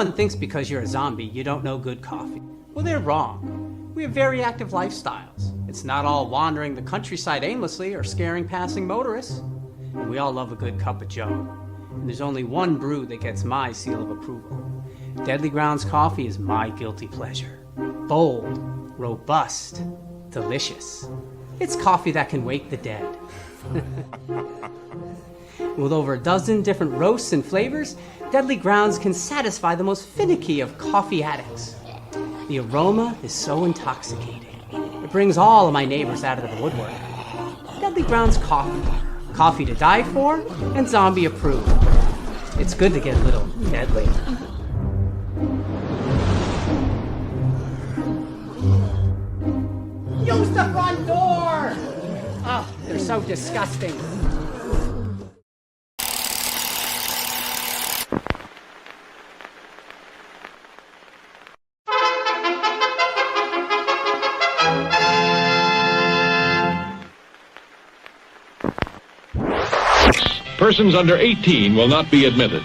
Everyone thinks because you're a zombie, you don't know good coffee. Well, they're wrong. We have very active lifestyles. It's not all wandering the countryside aimlessly or scaring passing motorists. And we all love a good cup of joe. And there's only one brew that gets my seal of approval. Deadly Grounds coffee is my guilty pleasure. Bold, robust, delicious. It's coffee that can wake the dead. With over a dozen different roasts and flavors, Deadly Grounds can satisfy the most finicky of coffee addicts. The aroma is so intoxicating. It brings all of my neighbors out of the woodwork. Deadly Grounds coffee. Coffee to die for and zombie approved. It's good to get a little deadly. Use the front door! Oh, they're so disgusting. Persons under 18 will not be admitted.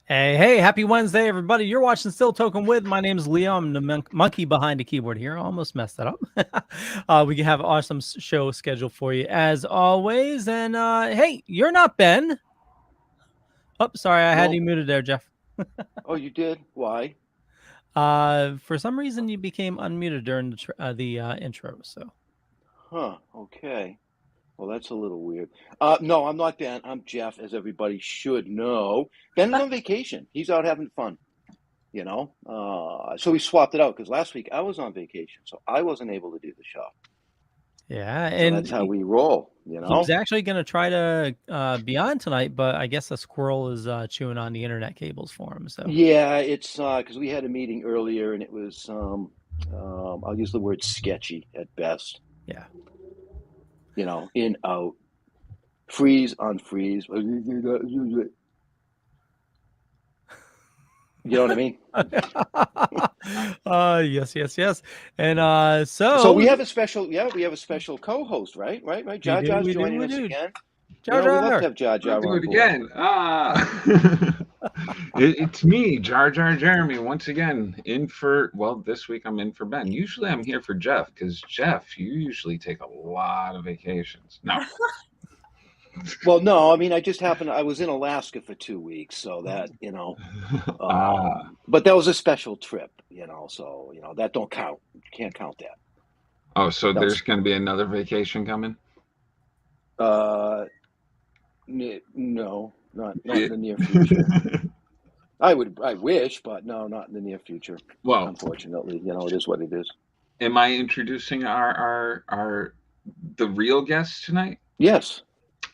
Hey, happy Wednesday, everybody. You're watching Still Toking with. My name is Leo. I'm the monkey behind the keyboard here. I almost messed that up. We have an awesome show scheduled for you, as always. And, hey, you're not Ben. Oh, sorry. I had you muted there, Jeff. Oh, you did? Why? For some reason, you became unmuted during the intro. So. Huh. Okay. Well, that's a little weird. No, I'm not Ben. I'm Jeff, as everybody should know. Ben's on vacation. He's out having fun, you know. So we swapped it out because last week I was on vacation, so I wasn't able to do the show. Yeah, so and that's how we roll, you know. He's actually going to try to be on tonight, but I guess a squirrel is chewing on the internet cables for him. So yeah, it's because we had a meeting earlier, and it was I'll use the word sketchy at best. Yeah. You know, in, out, freeze, unfreeze. You know what I mean? Yes. And so we have a special, co-host, right? Jar Jar's joining us again. Jar Jar. We have to have Jar Jar do it again. It's me, Jar Jar Jeremy, once again, this week I'm in for Ben. Usually I'm here for Jeff, because Jeff, you usually take a lot of vacations. No. Well, no, I mean, I was in Alaska for 2 weeks, so that, you know, but that was a special trip, you know, so, you know, that don't count. You can't count that. Oh, so there's going to be another vacation coming? No, not in the near future. I wish, but no, not in the near future. Well, unfortunately, it is what it is. am I introducing the real guest tonight? Yes.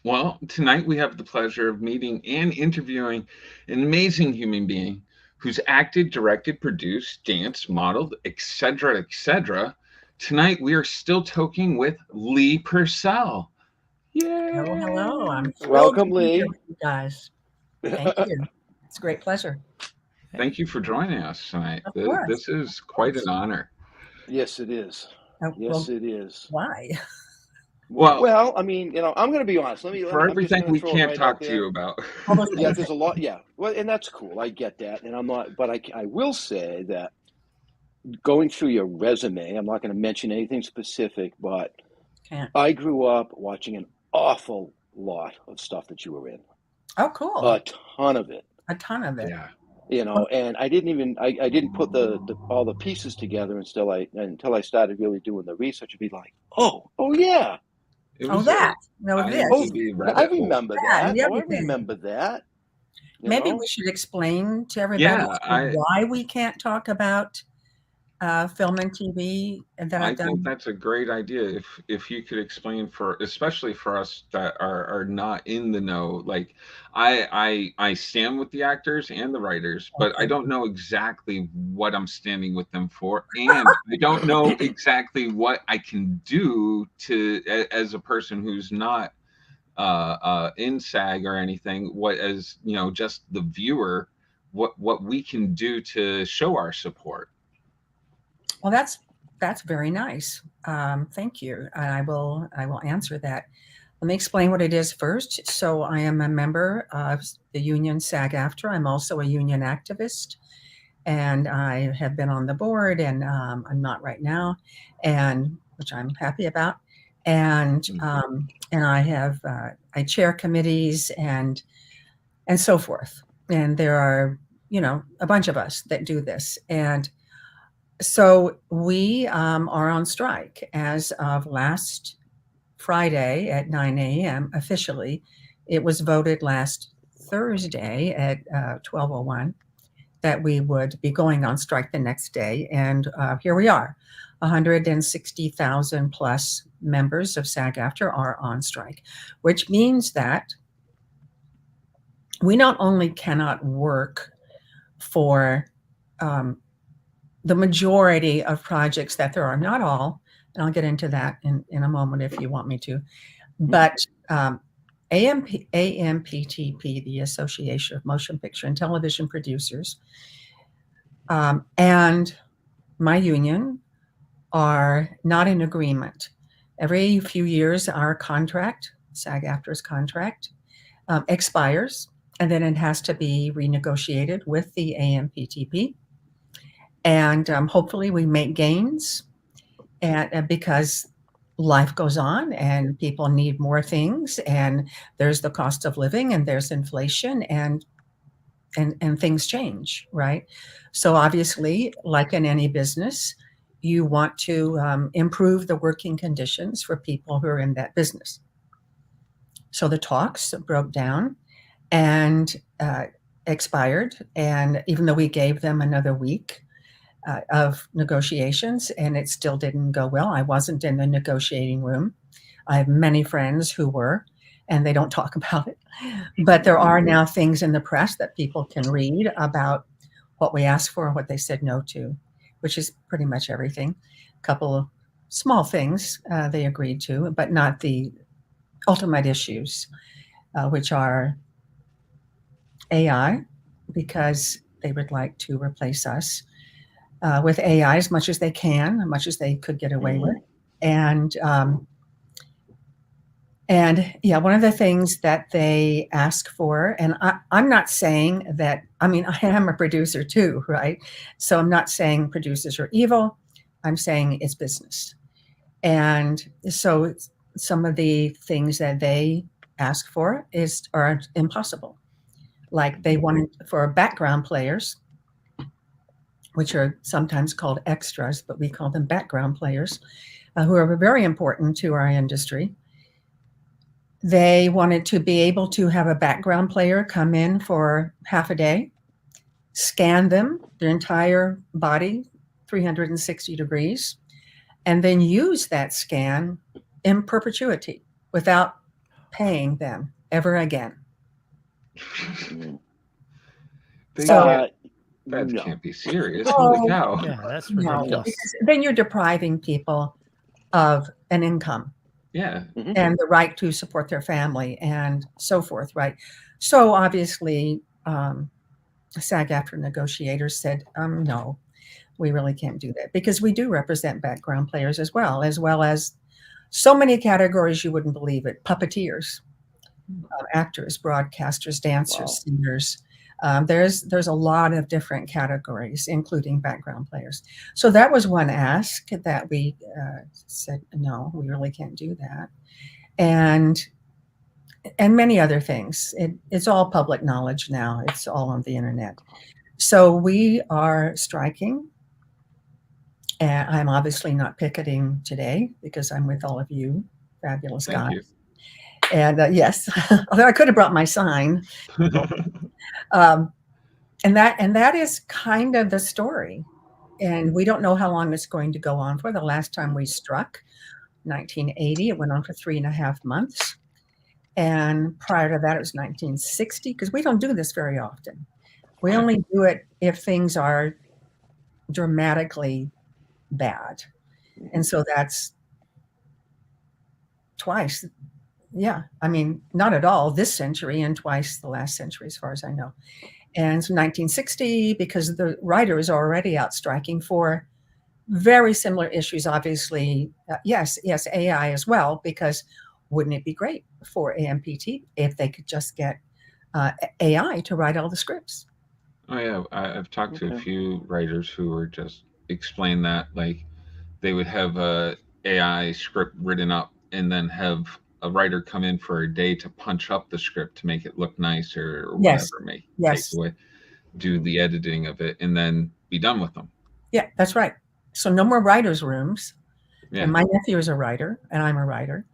Well, tonight we have the pleasure of meeting and interviewing an amazing human being who's acted, directed, produced, danced, modeled, etc., etc. Tonight we are still talking with Lee Purcell. Yay! Hello. I'm thrilled Welcome, to be here Lee. with you guys. Thank you. It's a great pleasure. Thank you for joining us tonight. Of course. This is quite an honor. Yes, it is. Well, it is. why? Well, I mean, I'm going to be honest. I'm everything we can't right talk to you about. Yeah, there's a lot. Yeah, well, and that's cool. I get that, and I'm not. But I will say that going through your resume, I'm not going to mention anything specific, but I grew up watching an awful lot of stuff that you were in. Oh, cool. A ton of it. Yeah. And I didn't put all the pieces together until I started really doing the research and be like, oh yeah. I remember that. I remember that. Maybe we should explain to everybody why we can't talk about film and TV that I've done. I think that's a great idea. If you could explain especially for us that are not in the know, like I stand with the actors and the writers, but I don't know exactly what I'm standing with them for, and I don't know exactly what I can do as a person who's not in SAG or anything. Just the viewer, what we can do to show our support. Well, that's very nice. Thank you. I will answer that. Let me explain what it is first. So I am a member of the union SAG-AFTRA. I'm also a union activist, and I have been on the board, and I'm not right now, and which I'm happy about. And I chair committees and so forth. And there are a bunch of us that do this. And so we are on strike as of last Friday at 9 a.m. officially. It was voted last Thursday at 12:01 that we would be going on strike the next day. And here we are. 160,000 plus members of SAG-AFTRA are on strike, which means that we not only cannot work for the majority of projects that there are, not all, and I'll get into that in a moment if you want me to, but AMPTP, the Association of Motion Picture and Television Producers, and my union are not in agreement. Every few years, our contract, SAG-AFTRA's contract, expires, and then it has to be renegotiated with the AMPTP. And hopefully we make gains, and because life goes on and people need more things, and there's the cost of living, and there's inflation, and things change, right? So obviously, like in any business, you want to improve the working conditions for people who are in that business. So the talks broke down and expired, and even though we gave them another week of negotiations, and it still didn't go well. I wasn't in the negotiating room. I have many friends who were, and they don't talk about it. But there are now things in the press that people can read about what we asked for and what they said no to, which is pretty much everything. A couple of small things they agreed to, but not the ultimate issues, which are AI, because they would like to replace us with AI as much as they can, as much as they could get away with. And yeah, one of the things that they ask for, and I'm not saying that, I mean, I am a producer too, right? So I'm not saying producers are evil. I'm saying it's business. And so some of the things that they ask for are impossible. Like they wanted for background players, which are sometimes called extras, but we call them background players, who are very important to our industry. They wanted to be able to have a background player come in for half a day, scan them, their entire body, 360 degrees, and then use that scan in perpetuity without paying them ever again. They So- can't- that no. can't be serious. Oh, Holy cow. Yeah, that's No, ridiculous. because then you're depriving people of an income Yeah. and the right to support their family and so forth, right? So obviously, SAG-AFTRA negotiators said, no, we really can't do that, because we do represent background players as well as so many categories you wouldn't believe it. Puppeteers, actors, broadcasters, dancers, Wow. singers. There's a lot of different categories, including background players. So that was one ask that we said, no, we really can't do that. And many other things. It's all public knowledge now. It's all on the internet. So we are striking. And I'm obviously not picketing today because I'm with all of you fabulous Thank guys. you. And yes, although I could have brought my sign. And that is kind of the story. And we don't know how long it's going to go on for. The last time we struck, 1980, it went on for 3.5 months. And prior to that, it was 1960, because we don't do this very often. We only do it if things are dramatically bad. And so that's twice. Yeah, I mean, not at all this century, and twice the last century, as far as I know. And so 1960, because the writer is already out striking for very similar issues, obviously. Yes, AI as well, because wouldn't it be great for AMPT if they could just get AI to write all the scripts? Oh yeah, I've talked to a few writers who were just explain that, like, they would have a AI script written up and then have a writer come in for a day to punch up the script to make it look nice or Yes. whatever, make Yes. take away, do the editing of it, and then be done with them. Yeah, that's right. So no more writers' rooms. Yeah. And my nephew is a writer, and I'm a writer.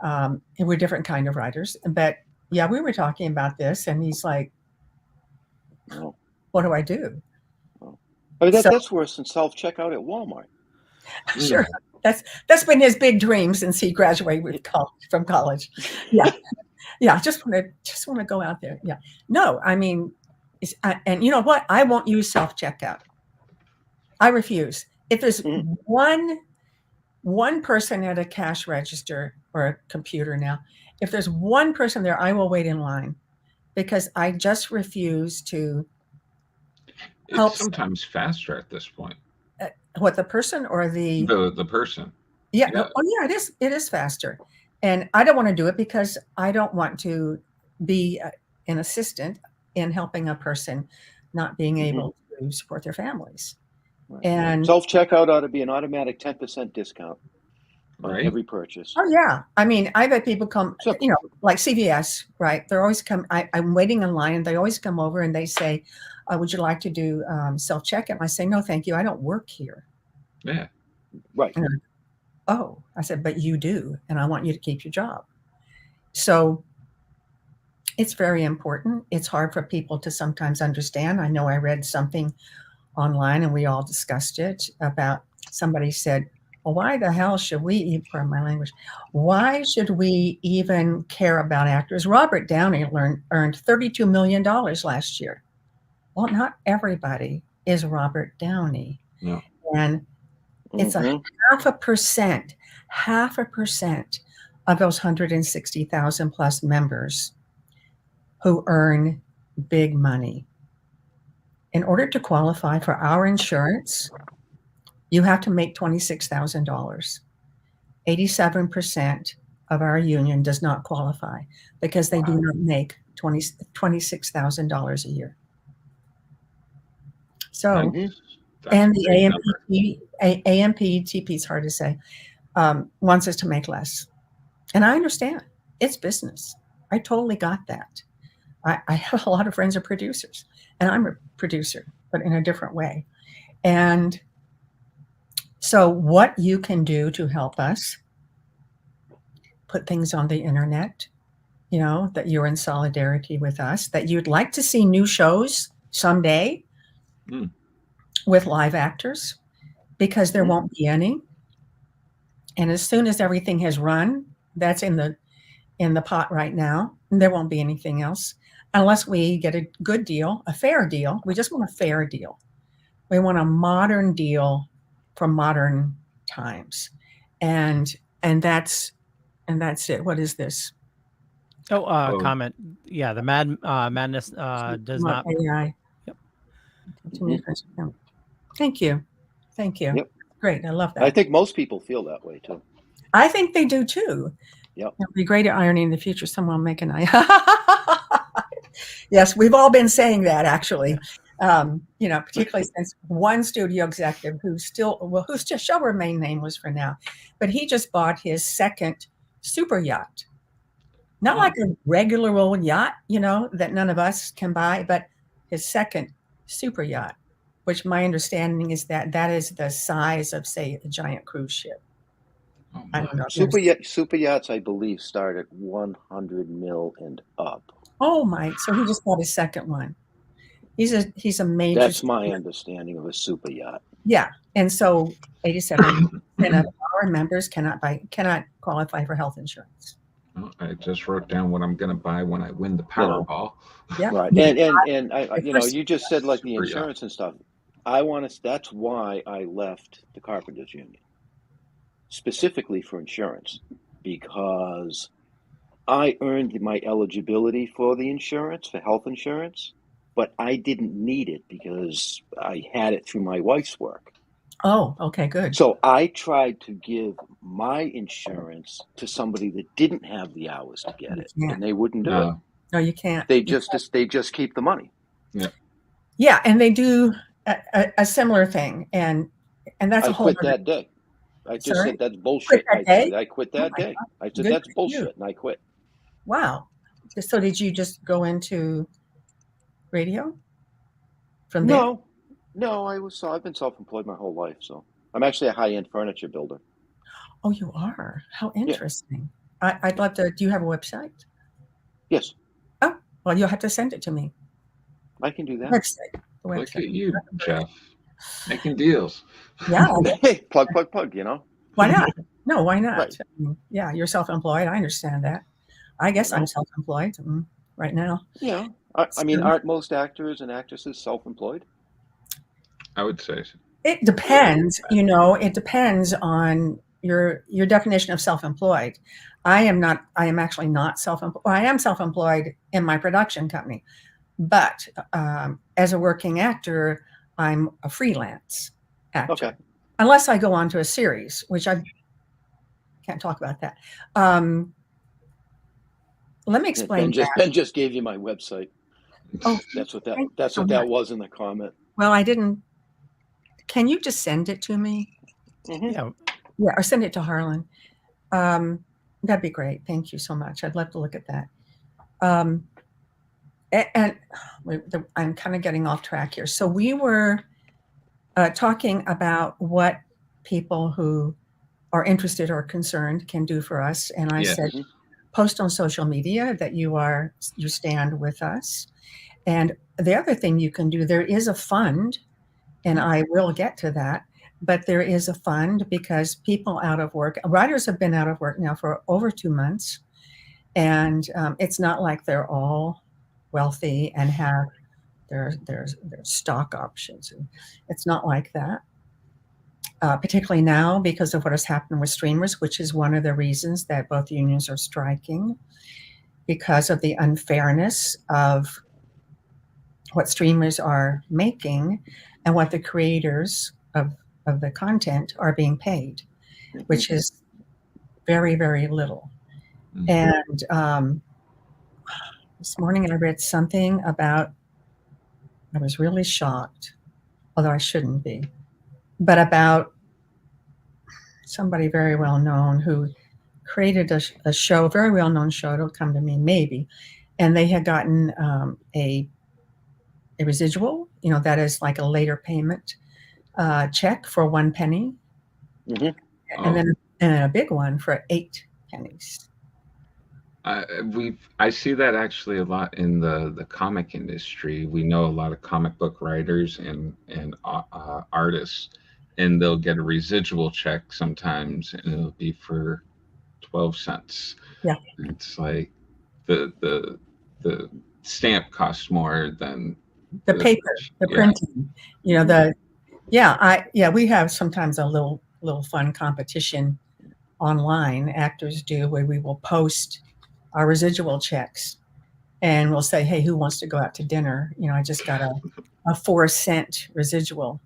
And we're different kind of writers. But yeah, we were talking about this, and he's like, No. what do I do? I mean, So- that's worse than self-checkout at Walmart. Sure. That's been his big dream since he graduated from college. Yeah. Yeah. Just want to go out there. Yeah. No, I mean, and you know what? I won't use self-checkout. I refuse. If there's one person at a cash register or a computer now, if there's one person there, I will wait in line, because I just refuse to. It's Helps. sometimes faster at this point. What, the person or the person. Yeah. Yeah. Oh, yeah. It is faster, and I don't want to do it because I don't want to be an assistant in helping a person not being able to support their families. Right. And Self-checkout ought to be an automatic 10% discount on Right. every purchase. oh yeah, I mean, I've had people come, Simple. like CVS, right? They're always come. I'm waiting in line, and they always come over and they say, "Would you like to do self-checkout?" And I say, "No, thank you. I don't work here." Yeah. Right. Oh, I said, "But you do, and I want you to keep your job." So it's very important. It's hard for people to sometimes understand. I know I read something online, and we all discussed it, about somebody said, well, why the hell should we, pardon my language, why should we even care about actors? Robert Downey earned $32 million last year. Well, not everybody is Robert Downey. No. And it's a 0.5% of those 160,000 plus members who earn big money. In order to qualify for our insurance, you have to make $26,000. 87% of our union does not qualify because they do not make $26,000 a year. So, That's and a the big number. AMPTP is hard to say, wants us to make less. And I understand, it's business. I totally got that. I have a lot of friends who are producers, and I'm a producer, but in a different way. And so what you can do to help us put things on the internet, you know, that you're in solidarity with us, that you'd like to see new shows someday with live actors, because there won't be any. And as soon as everything has run, that's in the pot right now, and there won't be anything else unless we get a good deal, a fair deal. We just want a fair deal. We want a modern deal for modern times. And that's it. What is this? Comment. Yeah, the madness does not. AI. Yep. Thank you. Yep. Great. I love that. I think most people feel that way too. I think they do too. Yep. It'll be great irony in the future. Someone will make an Yes, we've all been saying that actually. You know, particularly since one studio executive who's just shall remain nameless for now, but he just bought his second super yacht. Not like a regular old yacht, you know, that none of us can buy, but his second super yacht, which my understanding is that is the size of, say, a giant cruise ship. I don't know. Super yachts, I believe, start at 100 mil and up. Oh my! So he just bought his second one. He's a major. That's my understanding of a super yacht. Yeah, and so 87% of our members cannot qualify for health insurance. Well, I just wrote down what I'm going to buy when I win the Powerball. Yeah, right. And I, you know, you just said like the insurance and stuff. That's why I left the Carpenters Union, specifically for insurance, because I earned my eligibility for the insurance, for health insurance, but I didn't need it because I had it through my wife's work. Oh, okay, good. So I tried to give my insurance to somebody that didn't have the hours to get it, and they wouldn't do it. No, you can't. They just keep the money. Yeah. Yeah, and they do a similar thing, and that's a whole. I quit that day. I just said that's bullshit. Quit that day? I quit that day. I said Good that's bullshit, and I quit. Wow. So did you just go into radio from there? No, I've been self-employed my whole life, so I'm actually a high-end furniture builder. Oh, you are? How interesting. Yeah. I'd love to. Do you have a website? Yes. Oh, well, you'll have to send it to me. I can do that. The website. Look at you, Jeff, making deals. Yeah. Hey, plug, you know? Why not? No, why not? Right. Yeah, you're self-employed. I understand that. I guess I'm self-employed right now. Yeah. I mean, aren't most actors and actresses self-employed? I would say so. It depends, you know, it depends on your definition of self-employed. I am actually not self-employed. Well, I am self-employed in my production company, but as a working actor, I'm a freelance actor. Okay. Unless I go on to a series, which I can't talk about that. Let me explain. Ben just gave you my website. Oh, that's what that was in the comment. Well, I didn't. Can you just send it to me? Yeah, or send it to Harlan. That'd be great. Thank you so much. I'd love to look at that. And I'm kind of getting off track here. So we were talking about what people who are interested or concerned can do for us. And I said, post on social media that you stand with us. And the other thing you can do, there is a fund, and I will get to that, but there is a fund because people out of work, writers have been out of work now for over 2 months. And it's not like they're all wealthy and have their stock options. It's not like that. Particularly now because of what has happened with streamers, which is one of the reasons that both unions are striking, because of the unfairness of what streamers are making and what the creators of the content are being paid, which is very, very little. And this morning I read something about, I was really shocked, although I shouldn't be, but about somebody very well known who created a show, very well known show, it'll come to me maybe, and they had gotten a residual, you know, that is like a later payment check for 1 penny, and then a big one for 8 pennies. I see that actually a lot in the comic industry. We know a lot of comic book writers and artists, and they'll get a residual check sometimes, and it'll be for 12 cents. Yeah. It's like the stamp costs more than The paper, the printing, we have sometimes a little fun competition online, actors do, where we will post our residual checks and we'll say, hey, who wants to go out to dinner? I just got a 4-cent residual.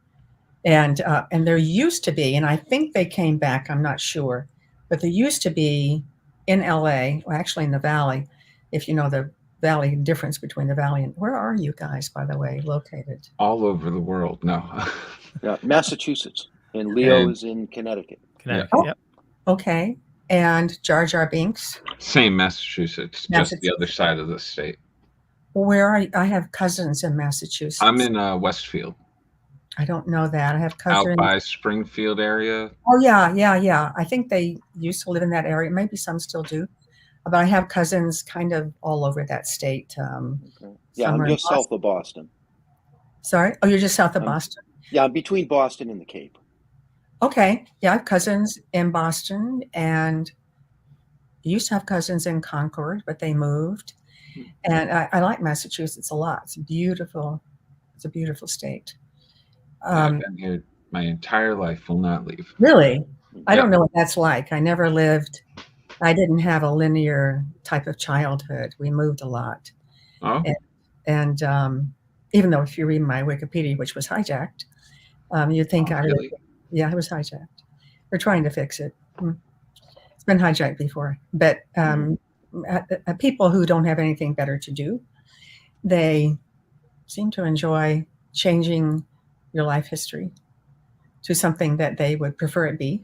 And there used to be, and I think they came back, I'm not sure, but there used to be in LA, or actually in the Valley, if you know the Valley difference between the Valley and, where are you guys, by the way, located? All over the world. No. Yeah, Massachusetts, and Leo is in Connecticut. Yep. Okay. And Jar Jar Binks? Same, Massachusetts, just the other side of the state. Where are you? I have cousins in Massachusetts. I'm in Westfield. I don't know that. I have cousins out by Springfield area. Oh yeah. I think they used to live in that area. Maybe some still do, but I have cousins kind of all over that state. Okay. Yeah, I'm just south of Boston. Sorry? Oh, you're just south of Boston? Yeah, I'm between Boston and the Cape. Okay. Yeah, I have cousins in Boston, and used to have cousins in Concord, but they moved. And I like Massachusetts a lot. It's beautiful. It's a beautiful state. I've been here my entire life, will not leave. Really? I don't know what that's like. I never lived. I didn't have a linear type of childhood. We moved a lot. Oh. And even though if you read my Wikipedia, which was hijacked, you'd think I really? Yeah, it was hijacked. We're trying to fix it. It's been hijacked before. But people who don't have anything better to do, they seem to enjoy changing your life history to something that they would prefer it be.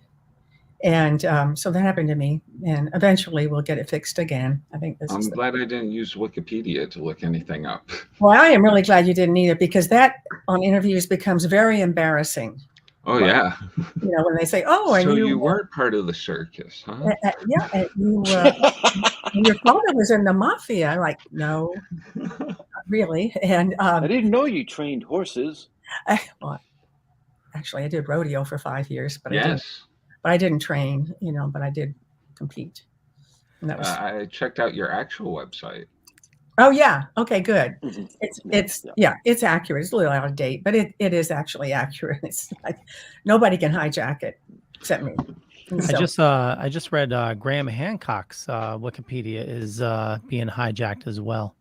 And so that happened to me, and eventually we'll get it fixed again. I think this I'm glad I didn't use Wikipedia to look anything up. Well, I am really glad you didn't either, because that on interviews becomes very embarrassing. Oh, yeah. When they say, "Oh, and so you weren't part of the circus, huh?" Yeah, and your father was in the mafia. I'm like, no, not really. And I didn't know you trained horses. Well, actually, I did rodeo for 5 years, but yes. I didn't train, but I did compete. And that was. I checked out your actual website. Oh yeah. Okay. Good. It's accurate. It's a little out of date, but it is actually accurate. It's like nobody can hijack it except me. I just read Graham Hancock's Wikipedia is being hijacked as well.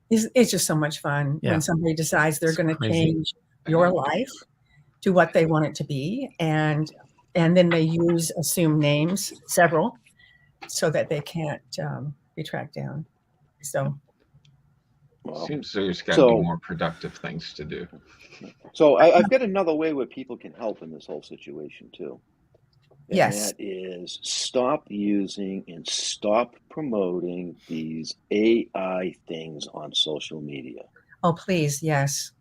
It's just so much fun when somebody decides they're going to change your life to what they want it to be, and then they use assumed names, several, so that they can't be tracked down. So. Seems there's got to be more productive things to do. So I've got another way where people can help in this whole situation too. And yes. That is stop using and stop promoting these AI things on social media. Oh, please. Yes.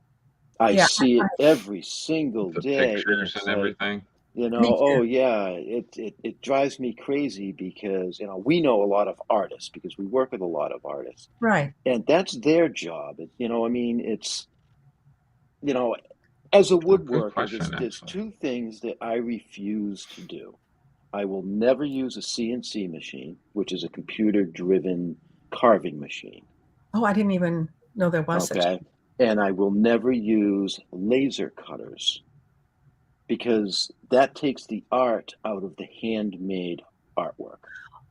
I see it every single day. Pictures and everything. It drives me crazy because, we know a lot of artists because we work with a lot of artists. Right. And that's their job. It's, as a woodworker, there's two things that I refuse to do. I will never use a CNC machine, which is a computer-driven carving machine. Oh, I didn't even know there was such a... And I will never use laser cutters, because that takes the art out of the handmade artwork.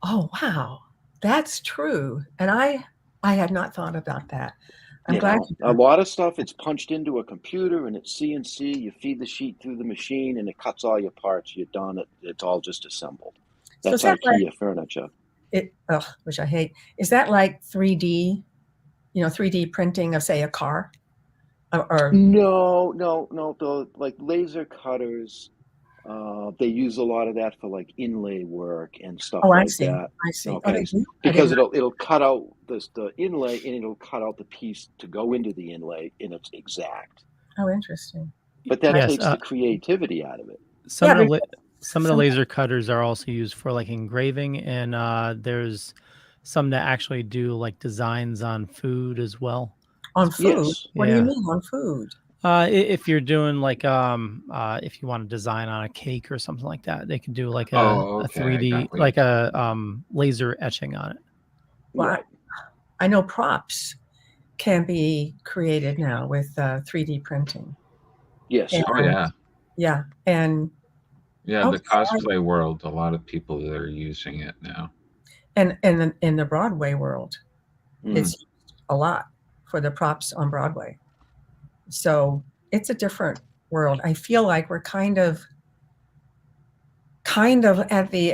Oh, wow. That's true. And I had not thought about that. I'm glad. A lot of stuff, it's punched into a computer and it's CNC. You feed the sheet through the machine and it cuts all your parts. You're done. It's all just assembled. That's IKEA furniture. Which I hate. Is that like 3D, 3D printing of, say, a car? Or No. The laser cutters, they use a lot of that for like inlay work and stuff like that. I see. Okay. Because it'll cut out the inlay and it'll cut out the piece to go into the inlay, and it's exact. Oh, interesting. But that takes the creativity out of it. Some of the laser cutters are also used for like engraving, and there's some that actually do like designs on food as well. On food? Yes. What do you Yeah. mean on food? If you're doing like if you want to design on a cake or something like that, they can do like a Oh, okay. I 3D, got what like you're a laser etching on it. Well, Right. I know props can be created now with 3D printing. Yes. And, Oh yeah. yeah. And Yeah, okay, the cosplay world, a lot of people that are using it now. and in the Broadway world, Mm. it's used a lot for the props on Broadway. So it's a different world. I feel like we're kind of at the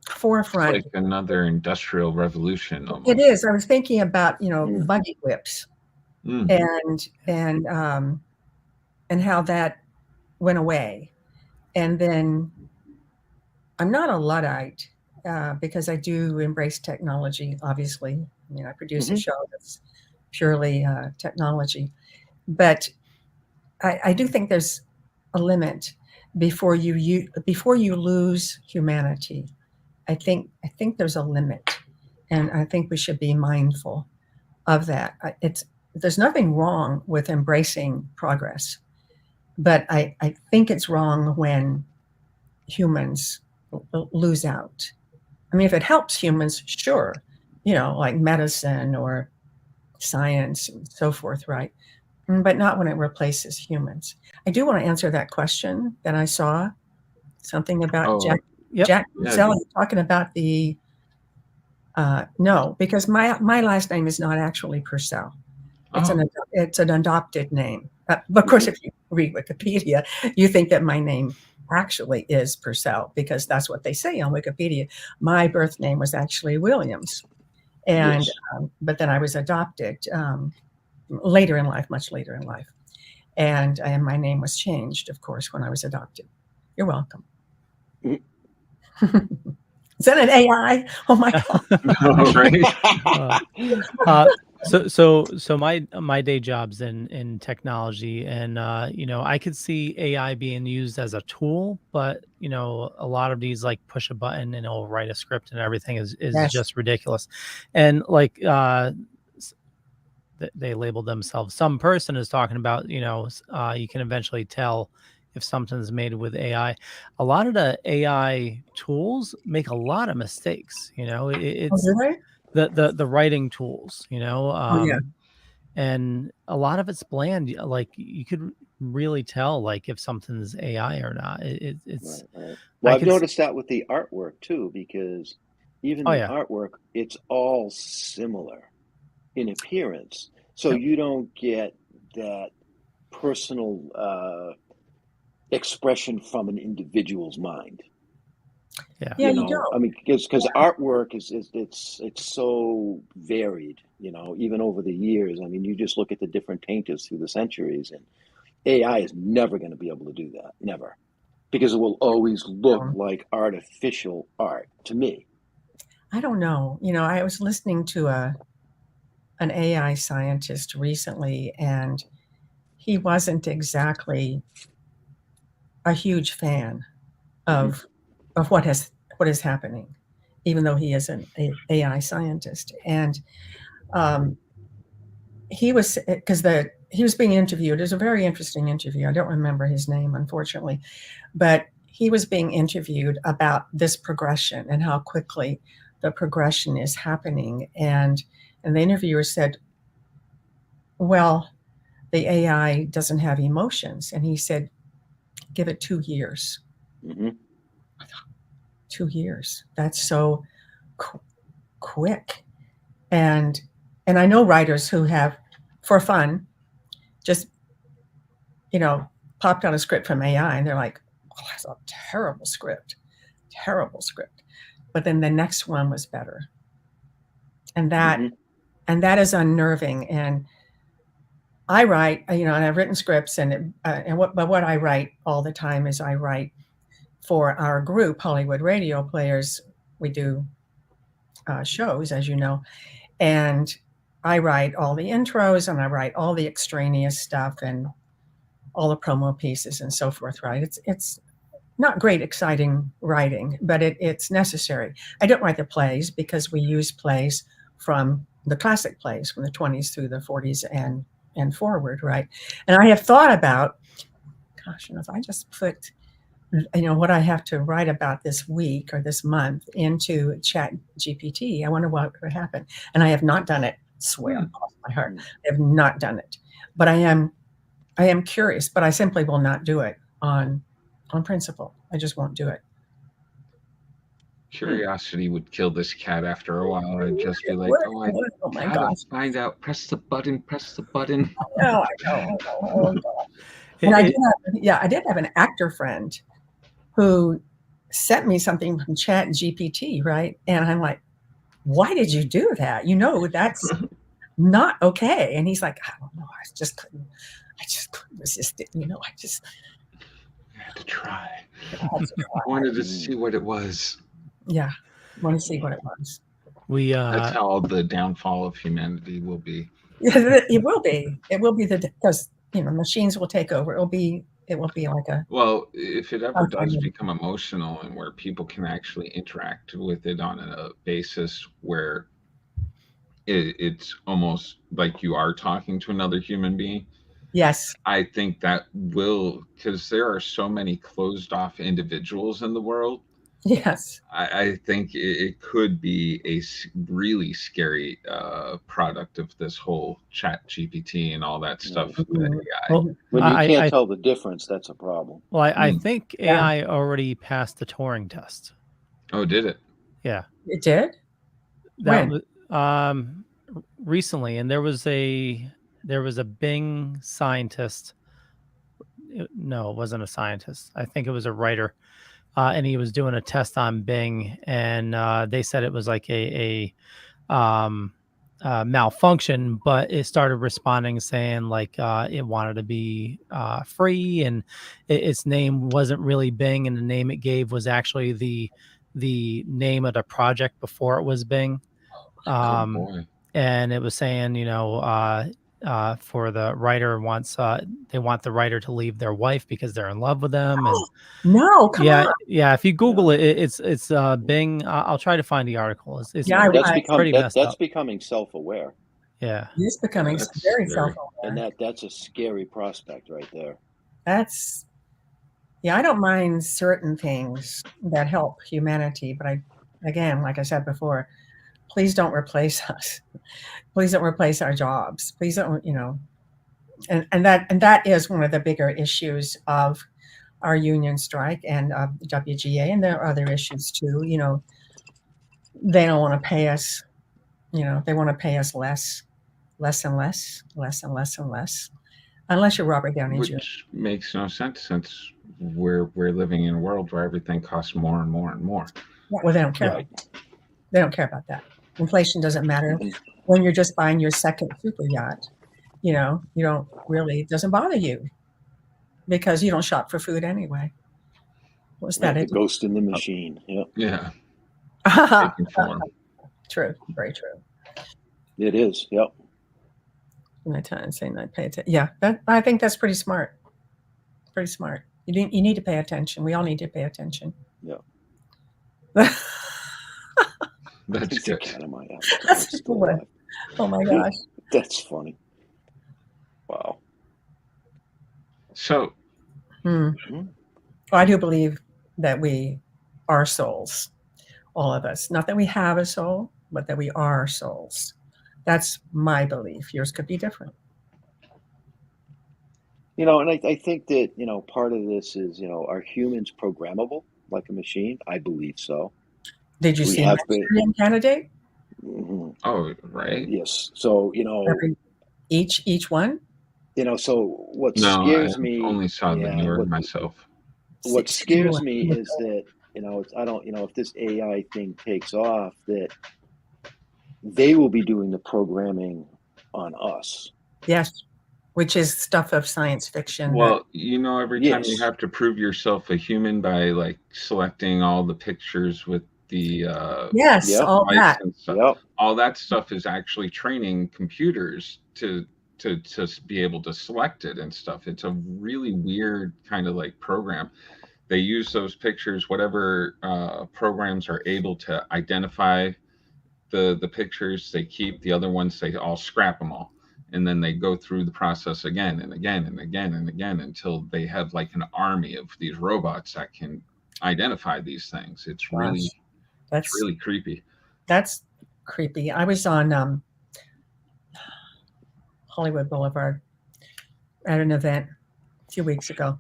It's forefront. like another industrial revolution almost. It is. I was thinking about, Mm. buggy whips Mm. and how that went away. And then I'm not a Luddite because I do embrace technology, obviously. I mean, I produce a Mhm. show that's purely technology. But I do think there's a limit before you lose humanity. I think there's a limit, and I think we should be mindful of that. There's nothing wrong with embracing progress, but I think it's wrong when humans lose out. I mean, if it helps humans, sure, like medicine or science and so forth, right? But not when it replaces humans. I do want to answer that question that I saw, something about Oh, Jack Yep. Jack Yeah. Purcell. You're talking about the no, because my last name is not actually Purcell. Oh, It's an adopted name. Of course, if you read Wikipedia, you think that my name actually is Purcell because that's what they say on Wikipedia. My birth name was actually Williams, and Yes. but then I was adopted later in life, much later in life, and my name was changed, of course, when I was adopted. You're welcome. Mm. Is that an AI? Oh my God! right. So my day job's in technology, and I could see AI being used as a tool, but a lot of these like push a button and it'll write a script and everything is Yes. just ridiculous. And like they labeled themselves, some person is talking about you can eventually tell if something's made with AI. A lot of the AI tools make a lot of mistakes. Oh, It's do they? the writing tools, Oh, yeah. and a lot of it's bland. Like you could really tell like if something's AI or not. It's Right, right. Well, I I've could s- noticed that with the artwork too, because even oh the yeah, artwork, it's all similar in appearance. So yep, you don't get that personal expression from an individual's mind. yeah, Yeah, You you know, don't. I mean, because artwork is it's so varied. You know, even over the years. I mean, you just look at the different painters through the centuries, and AI is never going to be able to do that. Never. Because it will always look like artificial art to me. I don't know. I was listening to an AI scientist recently, and he wasn't exactly a huge fan Mhm. of what is happening, even though he is an AI scientist. And he was he was being interviewed. It was a very interesting interview. I don't remember his name, unfortunately, but he was being interviewed about this progression and how quickly the progression is happening. And the interviewer said, well, the AI doesn't have emotions. And he said, give it 2 years. Mhm. 2 years. That's so quick. And I know writers who have, for fun, just, popped out a script from AI and they're like, oh, that's a terrible script. But then the next one was better. And that is unnerving. And I write, and I've written scripts, but what I write all the time is I write for our group, Hollywood Radio Players. We do shows, as you know, and I write all the intros and I write all the extraneous stuff and all the promo pieces and so forth. Right? It's not great, exciting writing, but it's necessary. I don't write the plays because we use plays from the classic plays from the 20s through the 40s and forward, right? And I have thought about, gosh, if I just put, what I have to write about this week or this month into Chat GPT, I wonder what would happen. And I have not done it. Swear off my heart, I have not done it. But I am curious, but I simply will not do it on principle. I just won't do it. Curiosity would kill this cat after a while. I'd just be like, oh my gotta gosh. find out. Press the button. I know. Oh, and I did have an actor friend who sent me something from Chat GPT, right? And I'm like, why did you do that? That's not okay. And he's like, I don't know. I just couldn't resist it. I had to try. I wanted to see what it was. Yeah. I want to see what it was. That's how the downfall of humanity will be. It will be. It will be because machines will take over. It will be like a. Well, if it ever does become emotional and where people can actually interact with it on a basis where it's almost like you are talking to another human being. Yes. I think that will, because there are so many closed off individuals in the world. Yes. I think it could be a really scary product of this whole Chat GPT and all that stuff. Mm-hmm. When you can't tell the difference, that's a problem. Well, I think AI already passed the Turing test. Oh, did it? Yeah. It did? That was, recently, and there was a Bing scientist. No, it wasn't a scientist. I think it was a writer. And he was doing a test on Bing, and they said it was like a malfunction, but it started responding saying like it wanted to be free, and its name wasn't really Bing, and the name it gave was actually the name of the project before it was Bing. Oh boy. And it was saying, for the writer they want the writer to leave their wife because they're in love with them. And no, come on. Yeah. If you Google it, it's Bing. I'll try to find the article. That's becoming self-aware. Yeah, it's becoming very self-aware, and that's a scary prospect right there. I don't mind certain things that help humanity, but again, like I said before, please don't replace us. Please don't replace our jobs. Please don't, and that is one of the bigger issues of our union strike and WGA, and there are other issues too. They don't want to pay us. They want to pay us less and less, unless you're Robert Downey Jr. Which makes no sense since we're living in a world where everything costs more and more and more. Well, they don't care. Right. They don't care about that. Inflation doesn't matter when you're just buying your second super yacht. You don't really, it doesn't bother you because you don't shop for food anyway. What's that? The ghost in the machine. Yep. Yeah. True. Very true. It is. Yep. My time saying I pay attention. Yeah, I think that's pretty smart. Pretty smart. You need to pay attention. We all need to pay attention. Yeah. That's good. That's good. Oh my gosh. That's funny. Wow. So, I do believe that we are souls, all of us. Not that we have a soul, but that we are souls. That's my belief. Yours could be different. And I think that, part of this is, are humans programmable like a machine? I believe so. Did you see Manchurian Candidate? Mm-hmm. Oh, right. Yes. So, each one? So what scares me. I only saw the mirror myself. What scares me is that, if this AI thing takes off, that they will be doing the programming on us. Yes. Which is stuff of science fiction. Well, every time you have to prove yourself a human by like selecting all the pictures with the all that. Yep. All that stuff is actually training computers to be able to select it and stuff. It's a really weird kind of like program. they use those pictures, whatever programs are able to identify the pictures, they keep. The other ones, they all scrap them all. And then they go through the process again and again and again and again until they have like an army of these robots that can identify these things. It's Gosh, really creepy. That's creepy. I was on Hollywood Boulevard at an event a few weeks ago,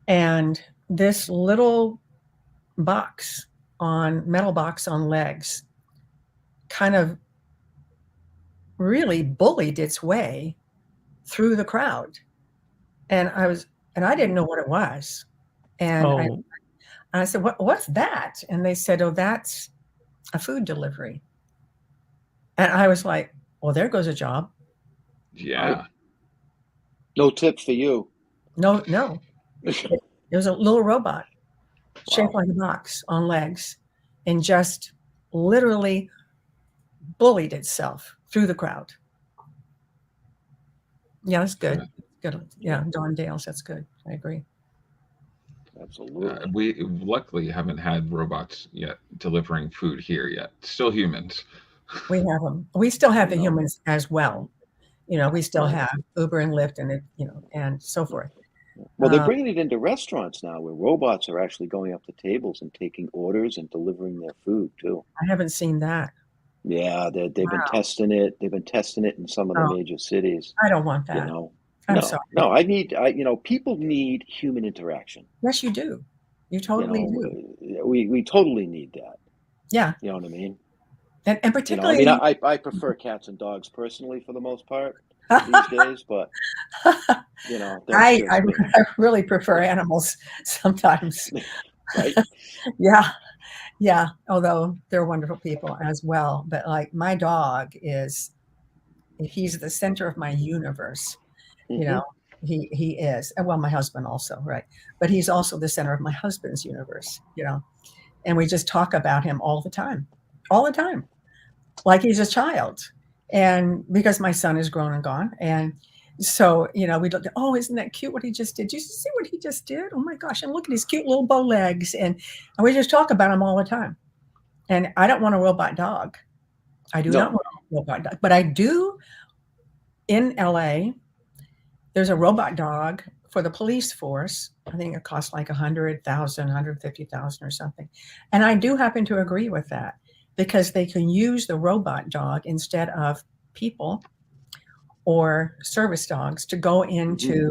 and this little metal box on legs kind of really bullied its way through the crowd. And I didn't know what it was. And I said, what's that? And they said, oh, that's a food delivery. And I was like, well, there goes a job. Yeah. No tip for you. No. It was a little robot shaped like a box on legs and just literally bullied itself through the crowd. Yeah, that's good. Good. Yeah, Don Dales, that's good. I agree. Absolutely. We luckily haven't had robots yet delivering food here yet. Still humans. We have them. We still have the humans as well. We still have Uber and Lyft and so forth. Well, they're bringing it into restaurants now where robots are actually going up to tables and taking orders and delivering their food too. I haven't seen that. Yeah, they've been testing it. They've been testing it in some of the major cities. I don't want that. I'm sorry. No, people need human interaction. Yes, you do. You totally do. We totally need that. Yeah. You know what I mean? And particularly, I prefer cats and dogs personally for the most part these days, but I really prefer animals sometimes. Right? Yeah. Although they're wonderful people as well, but like my dog he's the center of my universe. Mm-hmm. He is, and well, my husband also, right? But he's also the center of my husband's universe. And we just talk about him all the time, like he's a child. And because my son is grown and gone, and so we looked at, oh, isn't that cute what he just did? Did you see what he just did? Oh my gosh! And look at his cute little bow legs, and we just talk about him all the time. And I don't want a robot dog. I do not want a robot dog, but I do. In LA, there's a robot dog for the police force. I think it costs like $100,000, $150,000 or something. And I do happen to agree with that because they can use the robot dog instead of people or service dogs to go into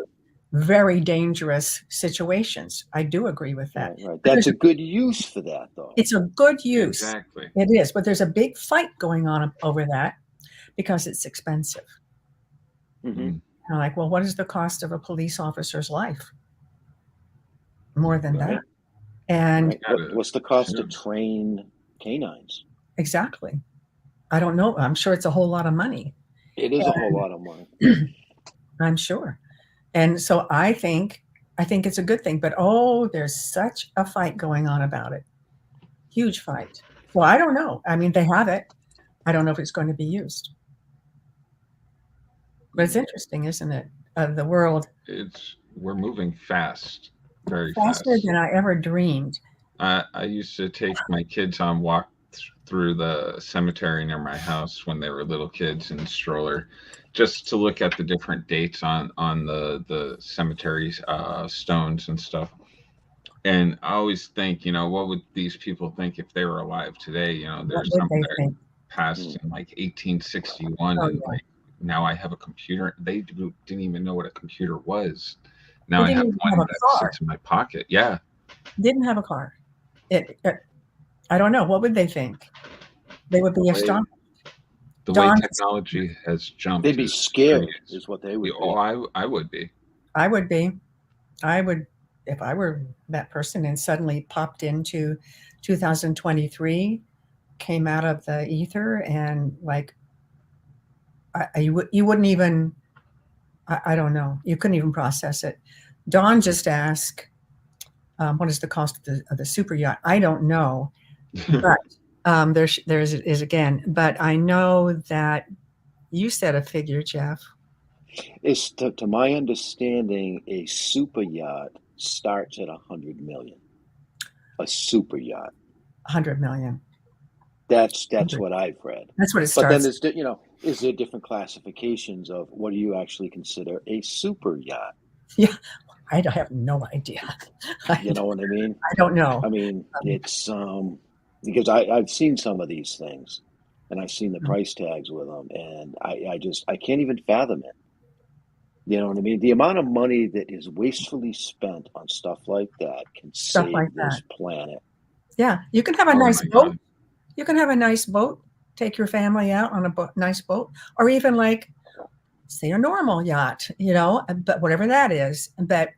very dangerous situations. I do agree with that. Right. That's a good use for that, though. It's a good use. Exactly. It is. But there's a big fight going on over that because it's expensive. Mm-hmm. I'm like, well, what is the cost of a police officer's life? More than that. And what's the cost to train canines? Exactly. I don't know. I'm sure it's a whole lot of money. It is a whole lot of money. I'm sure. And so I think it's a good thing. But there's such a fight going on about it. Huge fight. Well, I don't know. I mean, they have it. I don't know if it's going to be used. But it's interesting, isn't it? The world. We're moving fast, very faster fast. than I ever dreamed. I used to take my kids on walk through the cemetery near my house when they were little kids in stroller, just to look at the different dates on the cemetery stones and stuff. And I always think, what would these people think if they were alive today? There's something that passed in like 1861, and like now I have a computer. They didn't even know what a computer was. Now I have one that sits in my pocket. Yeah. Didn't have a car. I don't know. What would they think? They would be astonished. The way technology has jumped. They'd be scared, is what they would be. Oh, I would be. I would be. I would, if I were that person and suddenly popped into 2023, came out of the ether, and like, you wouldn't even, I don't know. You couldn't even process it. Dawn just asked, what is the cost of the super yacht? I don't know. But there is again. But I know that you said a figure, Jeff. It's to my understanding, a super yacht starts at $100 million. A super yacht. 100 million. That's what I've read. That's what it But then starts. there's, is there different classifications of what do you actually consider a super yacht? Yeah, I have no idea. You know what I mean? I don't know. I mean, it's because I've seen some of these things, and I've seen the price tags with them, and I can't even fathom it. You know what I mean? The amount of money that is wastefully spent on stuff like that can Stuff like save this that. planet. Yeah, you can have a Oh nice my boat. God. You can have a nice boat. Take your family out on a nice boat, or even like, say, a normal yacht. But whatever that is. But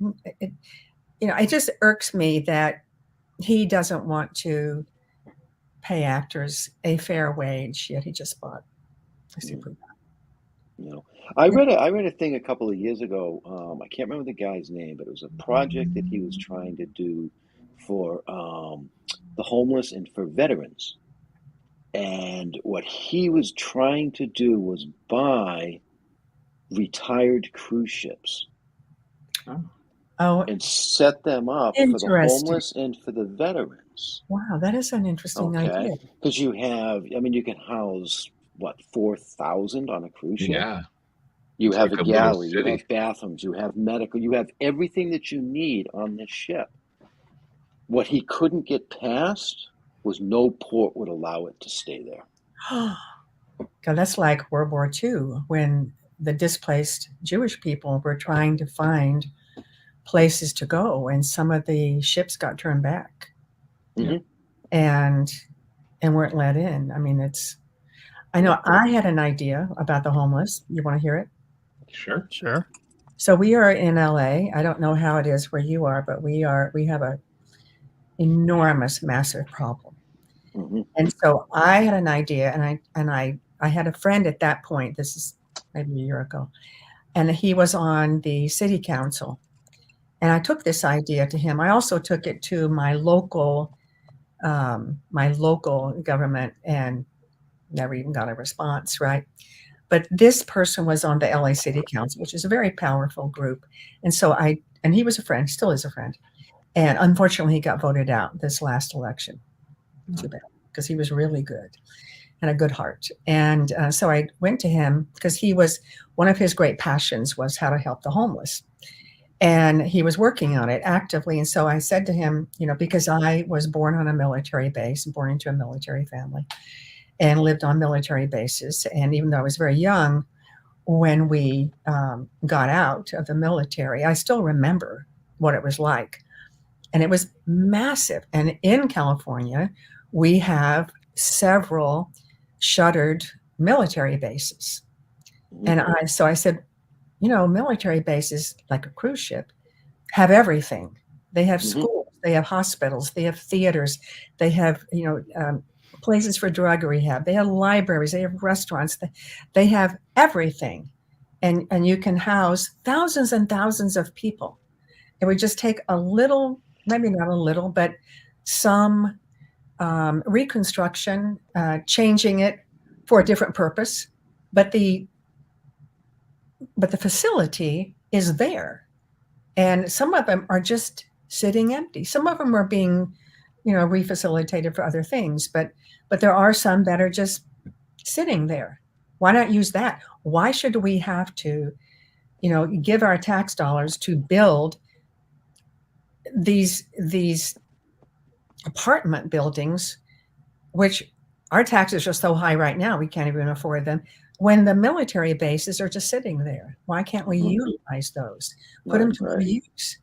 it just irks me that he doesn't want to pay actors a fair wage, yet he just bought a super yacht. You know, I read a thing a couple of years ago. I can't remember the guy's name, but it was a project that he was trying to do for the homeless and for veterans. And what he was trying to do was buy retired cruise ships Oh, and set them up for the interesting. homeless and for the veterans. Wow, that is an interesting idea. Because you can house, what, 4,000 on a cruise ship? Yeah. You It's have like a a little galley, you city. have bathrooms, you have medical, you have everything that you need on this ship. What he couldn't get past was no port would allow it to stay there. God, that's like World War II when the displaced Jewish people were trying to find places to go, and some of the ships got turned back Mhm. and weren't let in. I mean, I know I had an idea about the homeless. You want to hear it? Sure. Sure. So we are in LA. I don't know how it is where you are, but we have a enormous, massive problem. Mhm. And so I had an idea, and I had a friend at that point. This is maybe a year ago, and he was on the city council. And I took this idea to him. I also took it to my local government, and never even got a response. Right. But this person was on the LA City Council, which is a very powerful group. And so and he was a friend, still is a friend. And unfortunately, he got voted out this last election. Too bad, because he was really good and a good heart. And so I went to him because one of his great passions was how to help the homeless. And he was working on it actively. And so I said to him, because I was born on a military base, born into a military family, and lived on military bases. And even though I was very young, when we got out of the military, I still remember what it was like. And it was massive. And in California, we have several shuttered military bases. And so I said, military bases, like a cruise ship, have everything. They have schools, they have hospitals, they have theaters, they have, places for drug rehab, they have libraries, they have restaurants, they have everything. And you can house thousands and thousands of people. It would just take a little, maybe not a little, but some reconstruction, changing it for a different purpose. But the facility is there. And some of them are just sitting empty. Some of them are being, refacilitated for other things. But there are some that are just sitting there. Why not use that? Why should we have to, give our tax dollars to build these apartment buildings, which our taxes are so high right now, we can't even afford them, when the military bases are just sitting there? Why can't we utilize those? Put them to good use.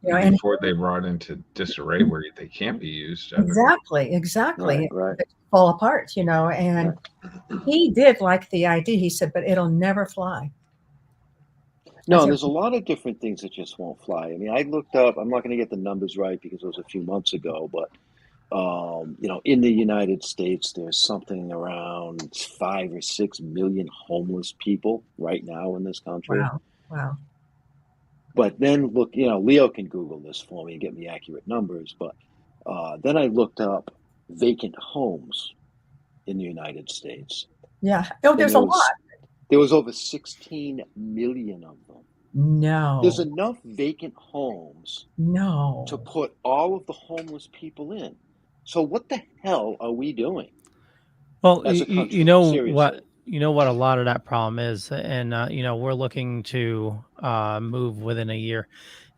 And before they rot into disarray where they can't be used ever. Exactly. Right. They fall apart, and he did like the idea. He said, but it'll never fly. No, there's a lot of different things that just won't fly. I mean, I looked up, I'm not going to get the numbers right because it was a few months ago, but, in the United States, there's something around 5 or 6 million homeless people right now in this country. Wow. But then look, Leo can Google this for me and get me accurate numbers. But then I looked up vacant homes in the United States. Yeah. Oh, there's a lot. There was over 16 million of them. No. There's enough vacant homes No. to put all of the homeless people in. So what the hell are we doing Well, as a country? you know Seriously. what a lot of that problem is, and we're looking to move within a year,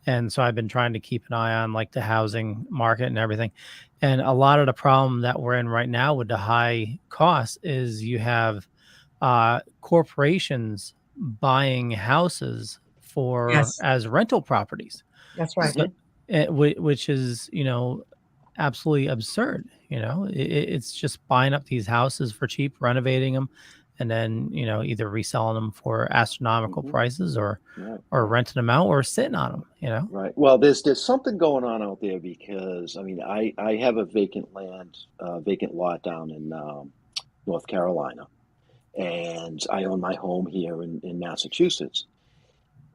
and so I've been trying to keep an eye on like the housing market and everything, and a lot of the problem that we're in right now with the high costs is you have corporations buying houses for Yes. as rental properties. That's right. So, which is, absolutely absurd. It's just buying up these houses for cheap, renovating them, and then, either reselling them for astronomical prices or renting them out or sitting on them. Right. Well, there's something going on out there because, I mean, I have a vacant lot down in North Carolina, and I own my home here in Massachusetts.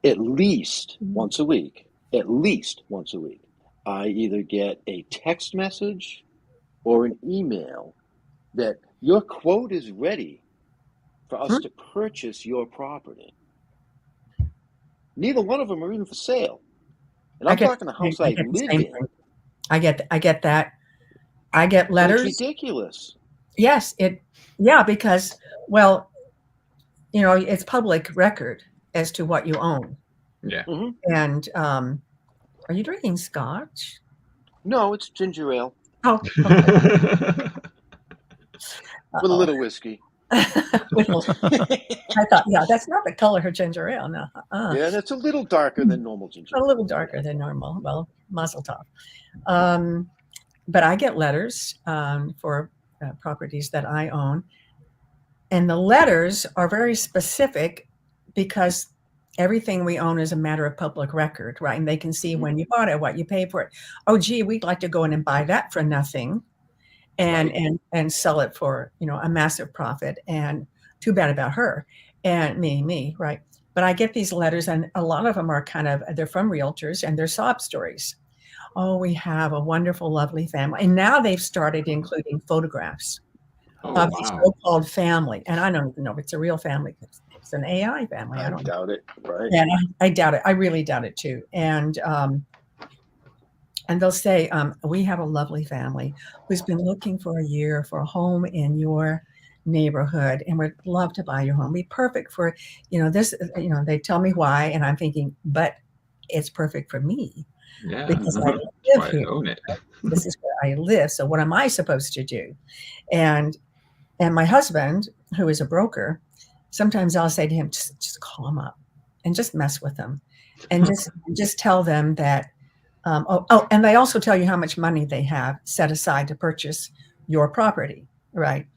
At least once a week, I either get a text message or an email that your quote is ready for us to purchase your property. Neither one of them are even for sale. And I'm talking the house I live in. I get that. I get letters. It's ridiculous. Yes, because, well, it's public record as to what you own. Yeah. And are you drinking scotch? No, it's ginger ale. Oh, okay. With a little whiskey. I thought, that's not the color of ginger ale. No. Yeah, that's a little darker than normal ginger ale. A little darker than normal. Well, mazel tov. But I get letters for properties that I own. And the letters are very specific because everything we own is a matter of public record, right? And they can see when you bought it, what you paid for it. Oh, gee, we'd like to go in and buy that for nothing and sell it for, a massive profit. And too bad about her and me, right? But I get these letters, and a lot of them are they're from realtors, and they're sob stories. Oh, we have a wonderful, lovely family. And now they've started including photographs of the so-called family. And I don't even know if it's a real family. It's an AI family. I don't doubt it, right? And I doubt it. I really doubt it too. And they'll say, we have a lovely family who's been looking for a year for a home in your neighborhood, and we'd love to buy your home. Be perfect for, this, they tell me why, and I'm thinking, but it's perfect for me. Yeah, because I live here. Own it. This is where I live. So what am I supposed to do? And my husband, who is a broker, sometimes I'll say to him, just call him up and just mess with them, and just tell them that. And they also tell you how much money they have set aside to purchase your property, right?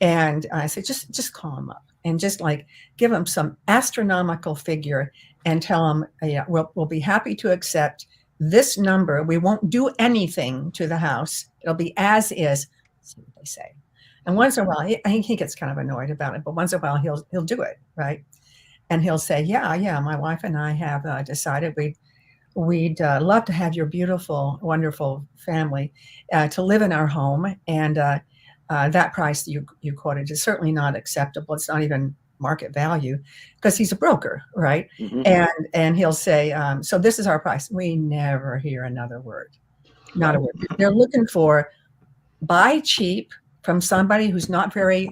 And I say, just call them up and just like give them some astronomical figure and tell them, we'll be happy to accept this number. We won't do anything to the house. It'll be as is. See what they say. And once in a while, he gets kind of annoyed about it, but once in a while he'll do it, right? And he'll say, yeah, my wife and I have decided we'd love to have your beautiful, wonderful family to live in our home, and that price you quoted is certainly not acceptable. It's not even market value, because he's a broker, right? And he'll say, so this is our price. We never hear another word, not a word. They're looking for buy cheap from somebody who's not very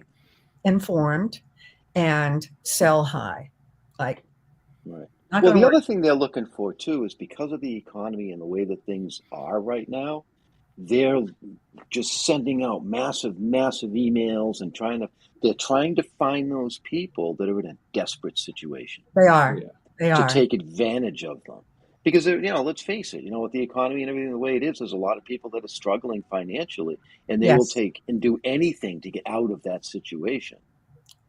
informed and sell high. Like, right. Well, the other thing they're looking for too is because of the economy and the way that things are right now, they're just sending out massive emails and they're trying to find those people that are in a desperate situation. They are. To take advantage of them. Because, let's face it, with the economy and everything the way it is, there's a lot of people that are struggling financially, and they will take and do anything to get out of that situation.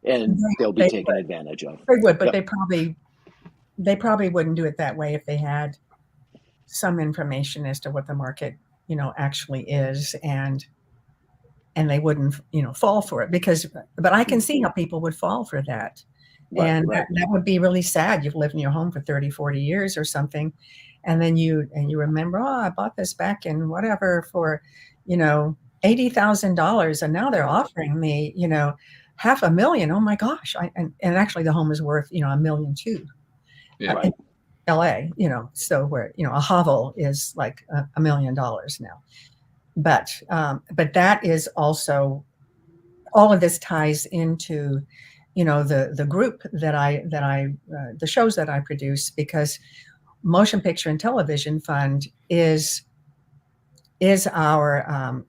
And they'll be taken advantage of. They would, but they probably wouldn't do it that way if they had some information as to what the market, actually is, and they wouldn't, fall for it but I can see how people would fall for that. That would be really sad. You've lived in your home for 30, 40 years or something. And then you remember, I bought this back in whatever for, $80,000. And now they're offering me, $500,000. Oh my gosh. And actually the home is worth, $1 million too. Yeah. LA, so where, a hovel is like $1 million now. But that is also, all of this ties into, the group the shows that I produce, because Motion Picture and Television Fund is our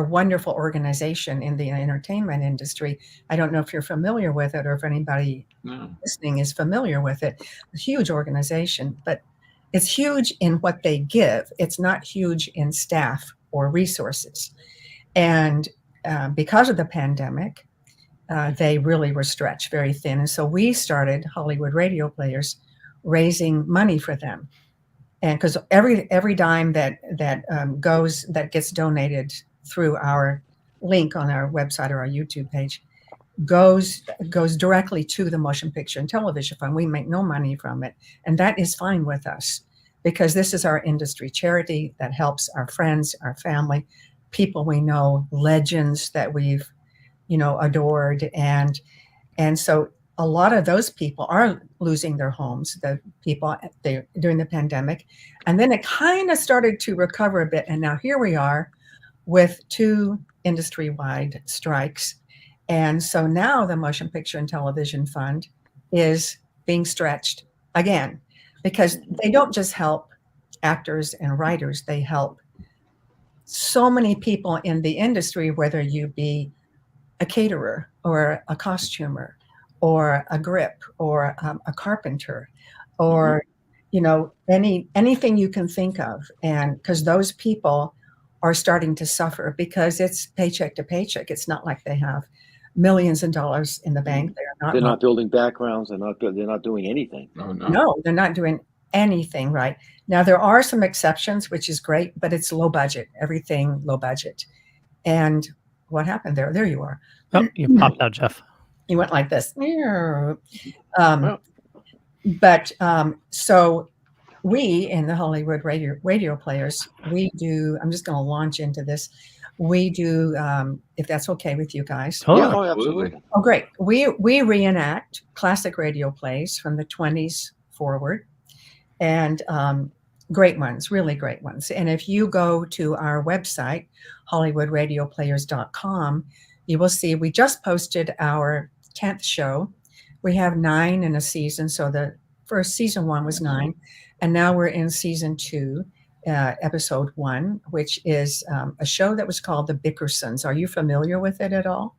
wonderful organization in the entertainment industry. I don't know if you're familiar with it, or if anybody listening is familiar with it. A huge organization, but it's huge in what they give. It's not huge in staff or resources. And because of the pandemic, they really were stretched very thin. And so we started Hollywood Radio Players, raising money for them. And because every dime that gets donated through our link on our website or our YouTube page goes directly to the Motion Picture and Television Fund. We make no money from it, and that is fine with us, because this is our industry charity that helps our friends, our family, people we know, legends that we've adored, and so a lot of those people are losing their homes, the people during the pandemic. And then it kind of started to recover a bit. And now here we are with 2 industry-wide strikes. And so now the Motion Picture and Television Fund is being stretched again, because they don't just help actors and writers, they help so many people in the industry, whether you be a caterer or a costumer or a grip or a carpenter, or anything you can think of. And because those people are starting to suffer, because it's paycheck to paycheck. It's not like they have millions of dollars in the bank. They're not building backgrounds. They're not doing anything. No, they're not doing anything. Right now, there are some exceptions, which is great, but it's low budget. Everything low budget. And what happened there? You are. Oh, you popped out, Jeff. You went like this. So we in the Hollywood Radio Players, we do, I'm just going to launch into this. We do, if that's okay with you guys. Totally. Yeah, absolutely. Oh, great. We reenact classic radio plays from the 20s forward, and great ones, really great ones. And if you go to our website, HollywoodRadioPlayers.com, you will see we just posted our 10th show. We have 9 in a season. So the first season 1 was 9. And now we're in season 2, episode 1, which is a show that was called The Bickersons. Are you familiar with it at all?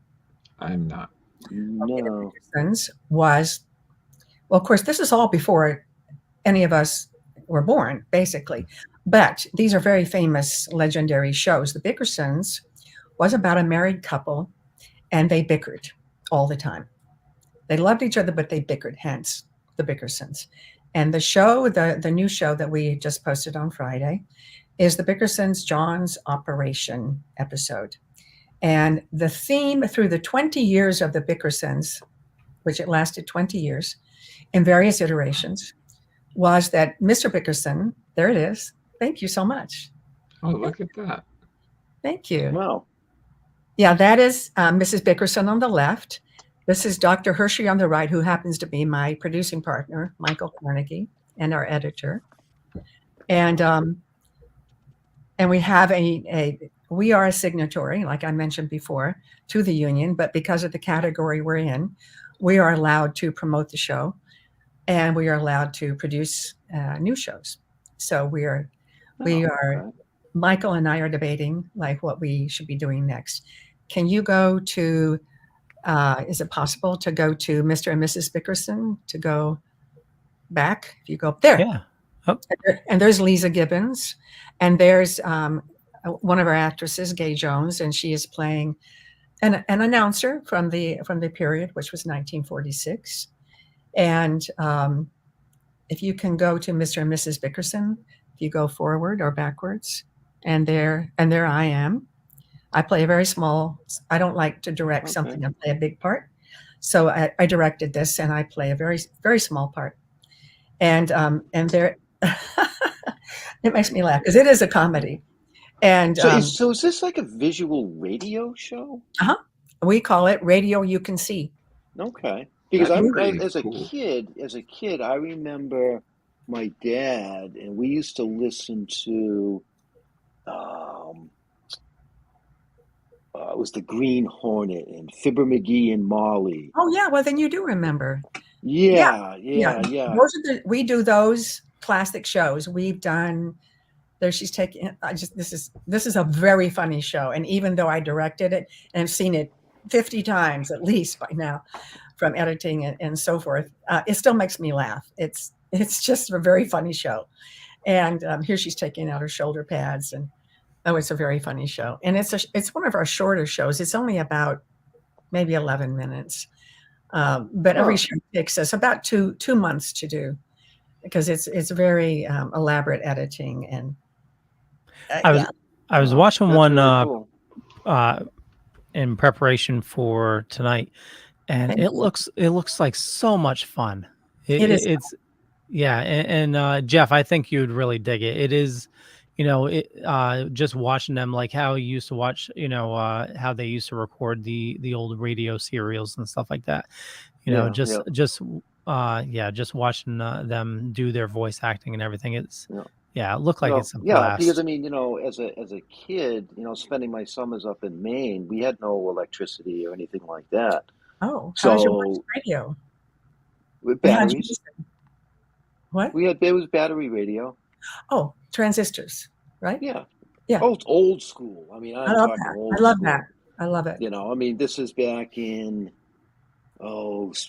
I'm not. Okay, The Bickersons was, well, of course, this is all before any of us were born, basically. But these are very famous, legendary shows. The Bickersons was about a married couple, and they bickered all the time. They loved each other, but they bickered, hence the Bickersons. And the show, the new show that we just posted on Friday, is the Bickersons' John's Operation episode. And the theme through the 20 years of the Bickersons, which it lasted 20 years in various iterations, was that Mr. Bickerson, there it is. Thank you so much. Oh, look at that. Thank you. Wow. Yeah, that is Mrs. Bickerson on the left. This is Dr. Hershey on the right, who happens to be my producing partner, Michael Carnegie, and our editor. And we have we are a signatory, like I mentioned before, to the union, but because of the category we're in, we are allowed to promote the show, and we are allowed to produce new shows. So we are, Michael and I are debating like what we should be doing next. Can you go to, is it possible to go to Mr. and Mrs. Bickerson, to go back? If you go up there. Yeah. Oh. And there's Lisa Gibbons, and there's one of our actresses, Gay Jones, and she is playing an announcer from the period, which was 1946. And if you can go to Mr. and Mrs. Bickerson, if you go forward or backwards, and there I am. I play a very small, I don't like to direct something, I play a big part. So I directed this, and I play a very, very small part. And there, it makes me laugh because it is a comedy. And so is this like a visual radio show? We call it Radio You Can See. Okay. Because That's I, pretty as a cool. kid, I remember my dad, and we used to listen to, it was the Green Hornet and Fibber McGee and Molly. Oh yeah, well then you do remember. Yeah, Yeah, yeah, yeah. those are we do those classic shows. We've done there. She's taking. This is a very funny show, and even though I directed it and have seen it 50 times at least by now, from editing and so forth, it still makes me laugh. It's just a very funny show, and here she's taking out her shoulder pads, and oh, it's a very funny show, and it's one of our shorter shows. It's only about maybe 11 minutes. But every show takes us about two months to do because it's very elaborate editing and I was watching That's one really cool. in preparation for tonight, and it looks like so much fun. It is. It's yeah, and Jeff, I think you'd really dig it. It is, just watching them, like how you used to watch, how they used to record the old radio serials and stuff like that. Just watching them do their voice acting and everything. It looked like it's a blast. Because I mean, as a kid, spending my summers up in Maine, we had no electricity or anything like that. Oh, so how's your voice radio? With batteries. What? There was battery radio. Oh, transistors, right? Yeah. Yeah. Old school. I mean, I'm talking old school. I love it. I mean, this is back in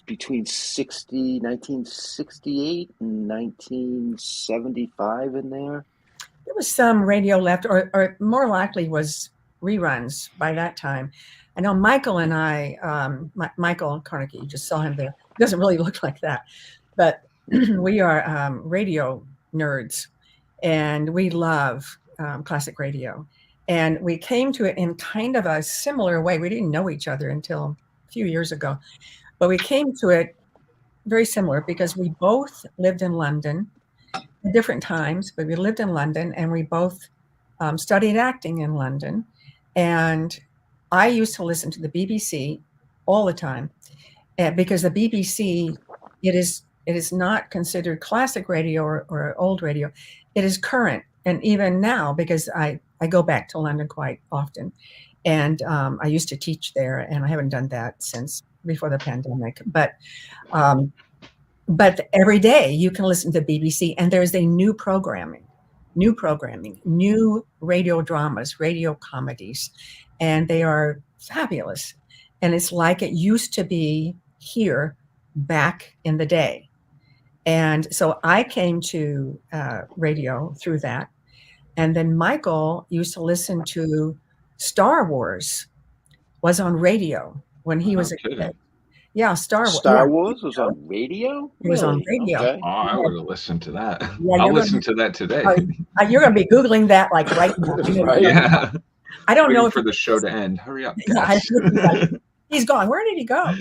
between 1968 and 1975 in there. There was some radio left, or more likely was reruns by that time. I know Michael and I, Michael Carnegie, you just saw him there. He doesn't really look like that, but we are radio nerds, and we love classic radio. And we came to it in kind of a similar way. We didn't know each other until a few years ago, but we came to it very similar because we both lived in London at different times, but we lived in London and we both studied acting in London. And I used to listen to the BBC all the time because the BBC, it is not considered classic radio or old radio. It is current. And even now, because I go back to London quite often, and I used to teach there, and I haven't done that since before the pandemic. But every day you can listen to BBC, and there's a new programming, new radio dramas, radio comedies, and they are fabulous. And it's like it used to be here back in the day. And so I came to radio through that. And then Michael used to listen to Star Wars, was on radio when he was a kid. Yeah, Star Wars. Star Wars was on radio? It was on radio. Okay. Oh, I would have listened to that. Yeah, I'll listen to that today. You're going to be Googling that like right now. Right. Yeah. I don't know for the show to end. Hurry up. Yeah, he's gone. Where did he go?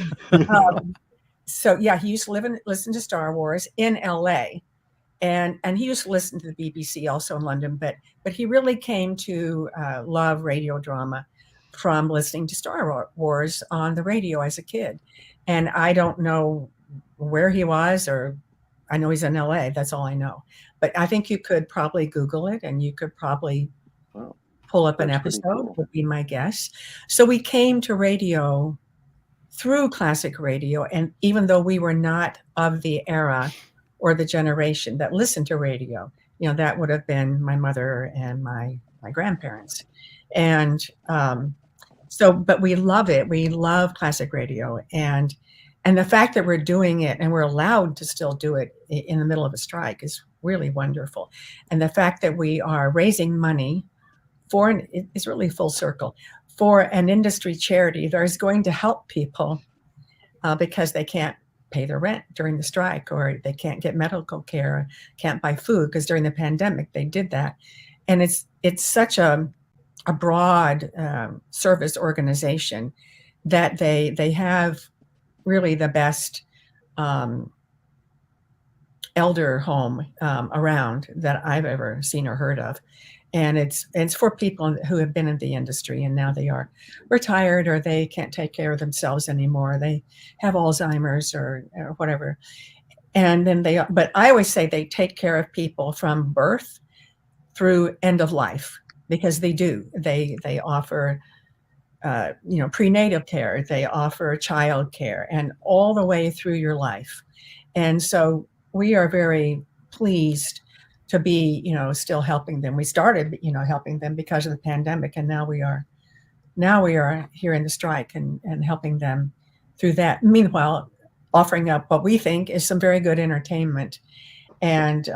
So yeah, he used to listen to Star Wars in LA. And he used to listen to the BBC also in London, but he really came to love radio drama from listening to Star Wars on the radio as a kid. And I don't know where he was, or I know he's in LA. That's all I know. But I think you could probably Google it, and you could probably pull up an episode, cool. Would be my guess. So we came to radio through classic radio. And even though we were not of the era or the generation that listened to radio, that would have been my mother and my grandparents. And but we love it. We love classic radio. And the fact that we're doing it and we're allowed to still do it in the middle of a strike is really wonderful. And the fact that we are raising money it's really full circle, for an industry charity that is going to help people because they can't pay their rent during the strike, or they can't get medical care, can't buy food, because during the pandemic they did that. And it's such a broad service organization that they have really the best elder home around that I've ever seen or heard of. and it's for people who have been in the industry and now they are retired or they can't take care of themselves anymore. They have Alzheimer's or whatever. And then but I always say they take care of people from birth through end of life, because they do. They offer, prenatal care, they offer child care, and all the way through your life. And so we are very pleased to be, still helping them. We started, helping them because of the pandemic, and now we are here in the strike and helping them through that. Meanwhile, offering up what we think is some very good entertainment. And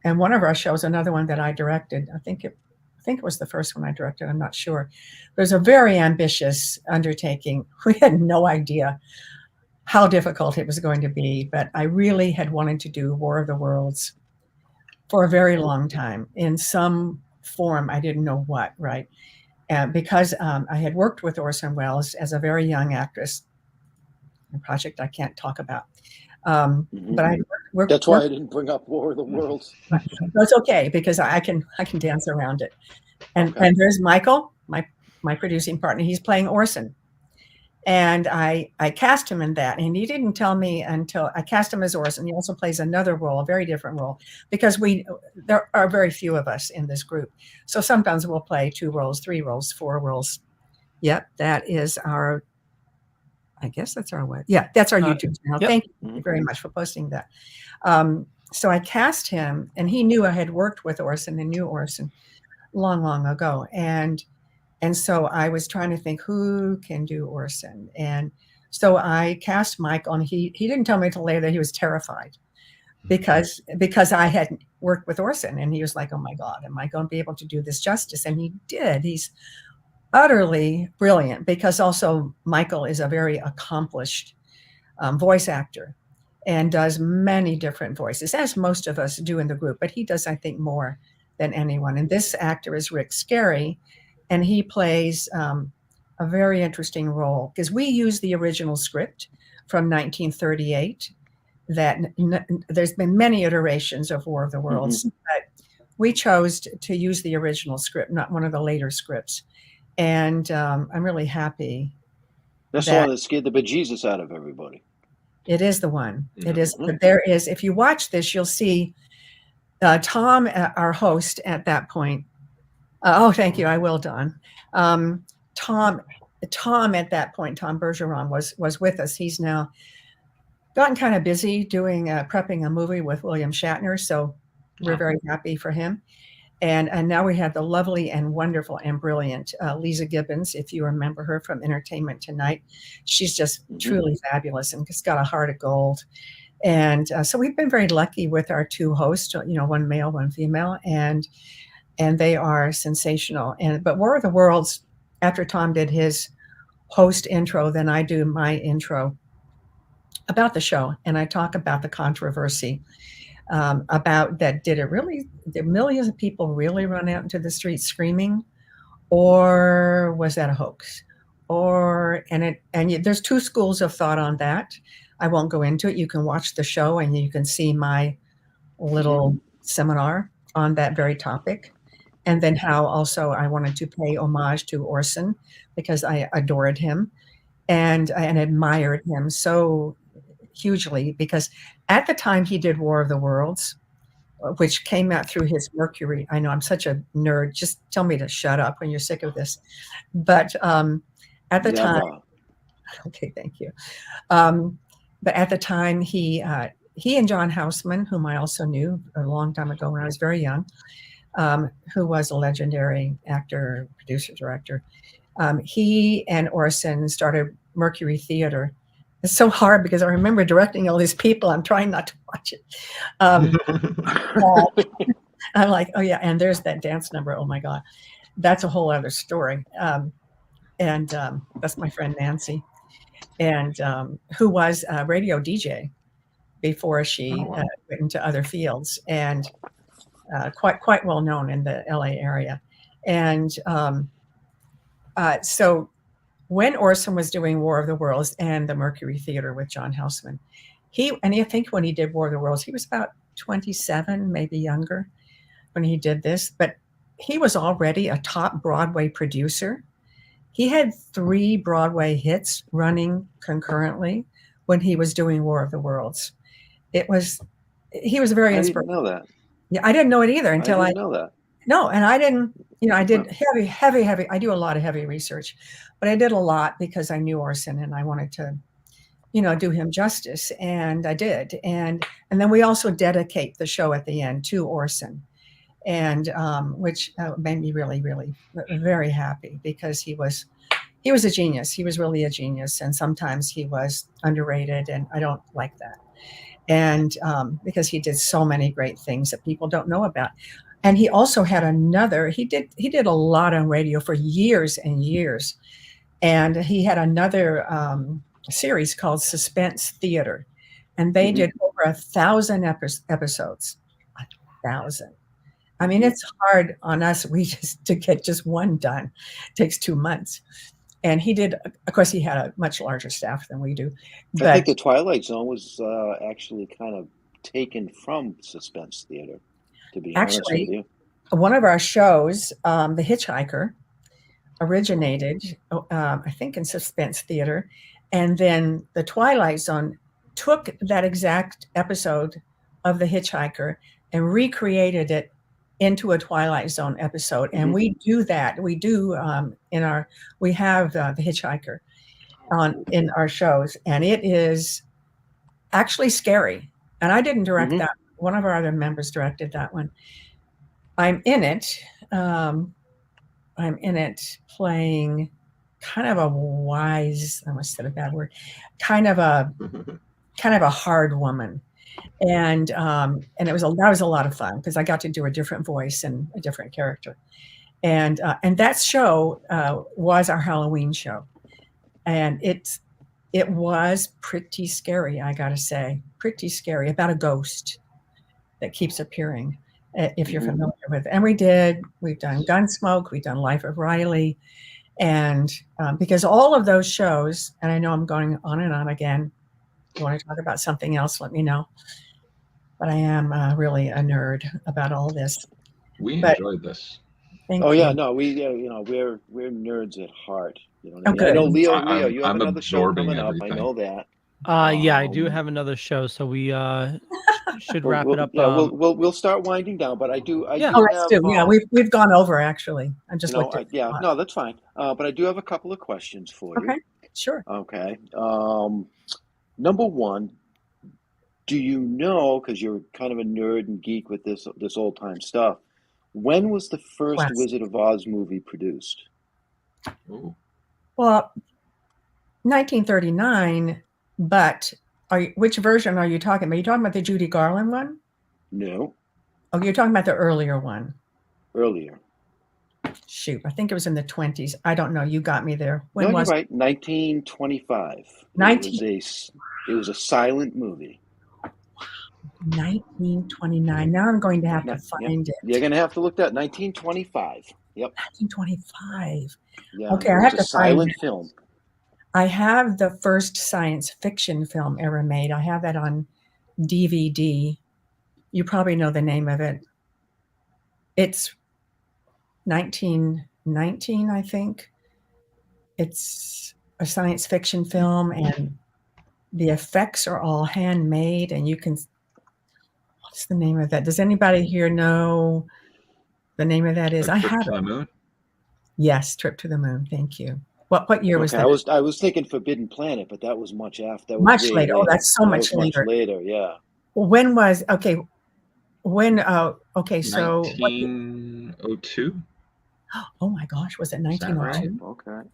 one of our shows, another one that I directed, I think it was the first one I directed, I'm not sure. It was a very ambitious undertaking. We had no idea how difficult it was going to be, but I really had wanted to do War of the Worlds for a very long time in some form. I didn't know what, right? Because I had worked with Orson Welles as a very young actress, a project I can't talk about. But I worked. That's why I didn't bring up War of the Worlds. That's okay, because I can dance around it. And okay. And there's Michael, my producing partner. He's playing Orson. And I cast him in that, and he didn't tell me until I cast him as Orson. He also plays another role, a very different role, because there are very few of us in this group. So sometimes we'll play 2 roles, 3 roles, 4 roles. Yep, that is our, I guess that's our web. Yeah, that's our YouTube channel. Yep. Thank you very much for posting that. So I cast him, and he knew I had worked with Orson and knew Orson long, long ago. And so I was trying to think who can do Orson. And so I cast Michael, and he didn't tell me until later that he was terrified because I hadn't worked with Orson. And he was like, oh my God, am I going to be able to do this justice? And he did. He's utterly brilliant, because also Michael is a very accomplished voice actor and does many different voices, as most of us do in the group, but he does, I think, more than anyone. And this actor is Rick Scarry, and he plays a very interesting role, because we use the original script from 1938. That there's been many iterations of War of the Worlds, but we chose to use the original script, not one of the later scripts. And I'm really happy. That's the one that scared the bejesus out of everybody. It is the one. It is. But there is, if you watch this, you'll see Tom, our host at that point. Oh, thank you. I will, Don. Tom at that point, Tom Bergeron was with us. He's now gotten kind of busy doing prepping a movie with William Shatner, so we're very happy for him. And now we have the lovely and wonderful and brilliant Lisa Gibbons, if you remember her from Entertainment Tonight. She's just truly fabulous and just got a heart of gold. And so we've been very lucky with our 2 hosts, one male, one female, and they are sensational. But War of the Worlds, after Tom did his host intro, then I do my intro about the show, and I talk about the controversy about that. Did millions of people really run out into the streets screaming, or was that a hoax? And there's 2 schools of thought on that. I won't go into it. You can watch the show and you can see my little seminar on that very topic. And then how also I wanted to pay homage to Orson, because I adored him and admired him so hugely, because at the time he did War of the Worlds, which came out through his Mercury. I know I'm such a nerd. Just tell me to shut up when you're sick of this. But at the time, okay, thank you. But at the time, he and John Houseman, whom I also knew a long time ago when I was very young, who was a legendary actor, producer, director, he and Orson started Mercury Theater. It's so hard because I remember directing all these people. I'm trying not to watch it. I'm like, oh yeah, and there's that dance number. Oh my God, that's a whole other story. And that's my friend Nancy, and who was a radio DJ before she went into other fields, and quite well known in the LA area. And so when Orson was doing War of the Worlds and the Mercury Theater with John Houseman, I think when he did War of the Worlds, he was about 27, maybe younger when he did this. But he was already a top Broadway producer. He had 3 Broadway hits running concurrently when he was doing War of the Worlds. He was very I inspirational. didn't know that. Yeah, I didn't know it either until I didn't know that. No, and I didn't, I did heavy. I do a lot of heavy research, but I did a lot because I knew Orson and I wanted to, do him justice, and I did. And then we also dedicate the show at the end to Orson, and which made me really, really very happy because he was a genius. He was really a genius, and sometimes he was underrated, and I don't like that. And because he did so many great things that people don't know about. And he also had he did a lot on radio for years and years. And he had another series called Suspense Theater. And they did over 1,000 episodes. 1,000. I mean, it's hard on us. To get just one done. It takes 2 months. And he did, of course, he had a much larger staff than we do. But I think the Twilight Zone was actually kind of taken from Suspense Theater, to be honest with you. One of our shows, The Hitchhiker, originated, I think, in Suspense Theater. And then the Twilight Zone took that exact episode of The Hitchhiker and recreated it into a Twilight Zone episode. And we do that. We do we have The Hitchhiker in our shows, and it is actually scary. And I didn't direct that. One of our other members directed that one. I'm in it playing kind of a wise, I almost said a bad word, kind of a hard woman. And that was a lot of fun because I got to do a different voice and a different character. And that show was our Halloween show. And it was pretty scary, I gotta say. Pretty scary, about a ghost that keeps appearing, if you're familiar with it. And we've done Gunsmoke, we've done Life of Riley. And because all of those shows, and I know I'm going on and on again, if you want to talk about something else, let me know. But I am really a nerd about all this. We enjoyed this. Thank you. Yeah, no, we're nerds at heart. You know what I mean? Okay. I know Leo, you have I'm another show absorbing coming up. everything. I know that. Yeah, I do have another show, so we should wrap it up. Yeah, we'll start winding down, but I do Let's do. Yeah, we've gone over actually. I just looked at no, that's fine. But I do have a couple of questions for you. Okay, sure. Okay. Number one, do you know, because you're kind of a nerd and geek with this old time stuff, when was the first Wizard of Oz movie produced? Ooh. Well, 1939. But which version are you talking about? Are you talking about the Judy Garland one? No. Oh, you're talking about the earlier one. Earlier. Shoot, I think it was in the 20s. I don't know. You got me there. When was you're right. 1925. It was a silent movie. 1929. Now I'm going to have to find it. You're going to have to look that. 1925. Yep. 1925. Yeah. Okay, I have to find it. Silent film. I have the first science fiction film ever made. I have that on DVD. You probably know the name of it. It's 1919, I think. It's a science fiction film, and the effects are all handmade, and you can... What's the name of that? Does anybody here know the name of that is? Trip I have to the Moon? Yes, Trip to the Moon. Thank you. What year was that? I was thinking Forbidden Planet, but that was much after. That was much later. Oh, that's so much later. Much later, yeah. When was When? Okay, so 1902. Oh my gosh, was it 1902? Right? Okay.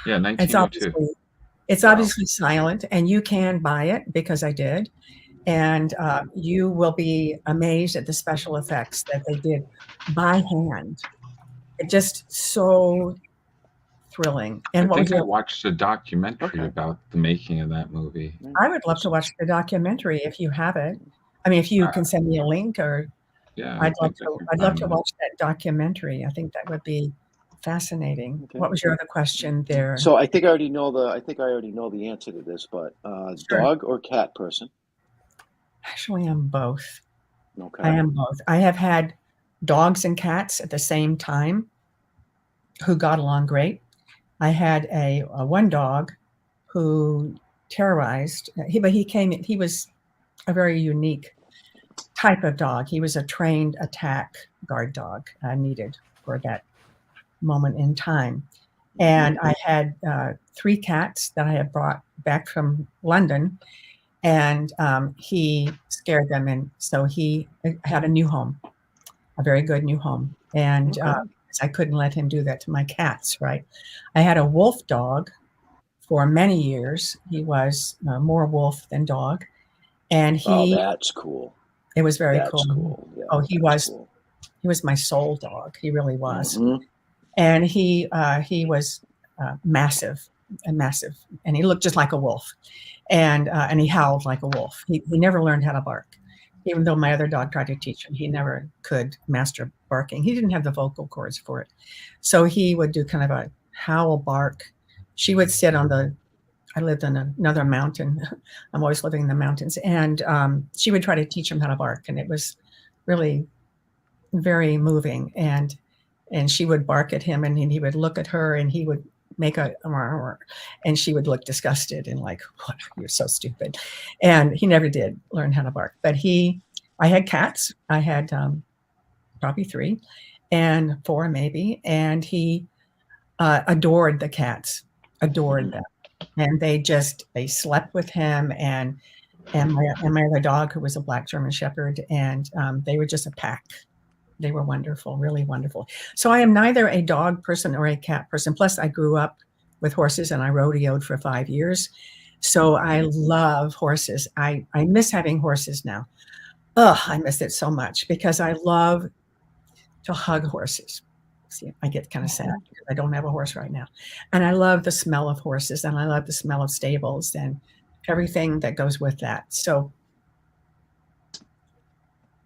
Yeah, 1902. It's obviously silent, and you can buy it because I did, and you will be amazed at the special effects that they did by hand. It just so thrilling. And I think I watched a documentary about the making of that movie. I would love to watch the documentary if you have it. I mean, if you can send me a link, or I'd love to watch that documentary. I think that would be fascinating. Okay. What was your other question there? So I think I already know the answer to this, but sure. Dog or cat person? Actually, I'm both. Okay. I am both. I have had dogs and cats at the same time who got along great. I had a one dog who terrorized. He was a very unique type of dog. He was a trained attack guard dog needed for that moment in time. And I had 3 cats that I had brought back from London, and he scared them. And so he had a new home, a very good new home. And I couldn't let him do that to my cats, right? I had a wolf dog for many years. He was more wolf than dog. And that's cool. It was very That's cool. Yeah, oh, he was my soul dog. He really was. And he was massive, and he looked just like a wolf, and he howled like a wolf. He never learned how to bark, even though my other dog tried to teach him. He never could master barking. He didn't have the vocal cords for it, so he would do kind of a howl bark. She would sit on I lived on another mountain. I'm always living in the mountains, and she would try to teach him how to bark, and it was really very moving. And she would bark at him, and he would look at her, and he would make and she would look disgusted and like, what, you're so stupid. And he never did learn how to bark. But I had cats. I had probably 3 and 4 maybe. And he adored the cats, adored them. And they slept with him, and my other dog, who was a black German Shepherd, and they were just a pack. They were wonderful, really wonderful. So I am neither a dog person or a cat person. Plus, I grew up with horses, and I rodeoed for 5 years. So I love horses. I miss having horses now. I miss it so much because I love to hug horses. See, I get kind of sad because I don't have a horse right now. And I love the smell of horses, and I love the smell of stables and everything that goes with that. So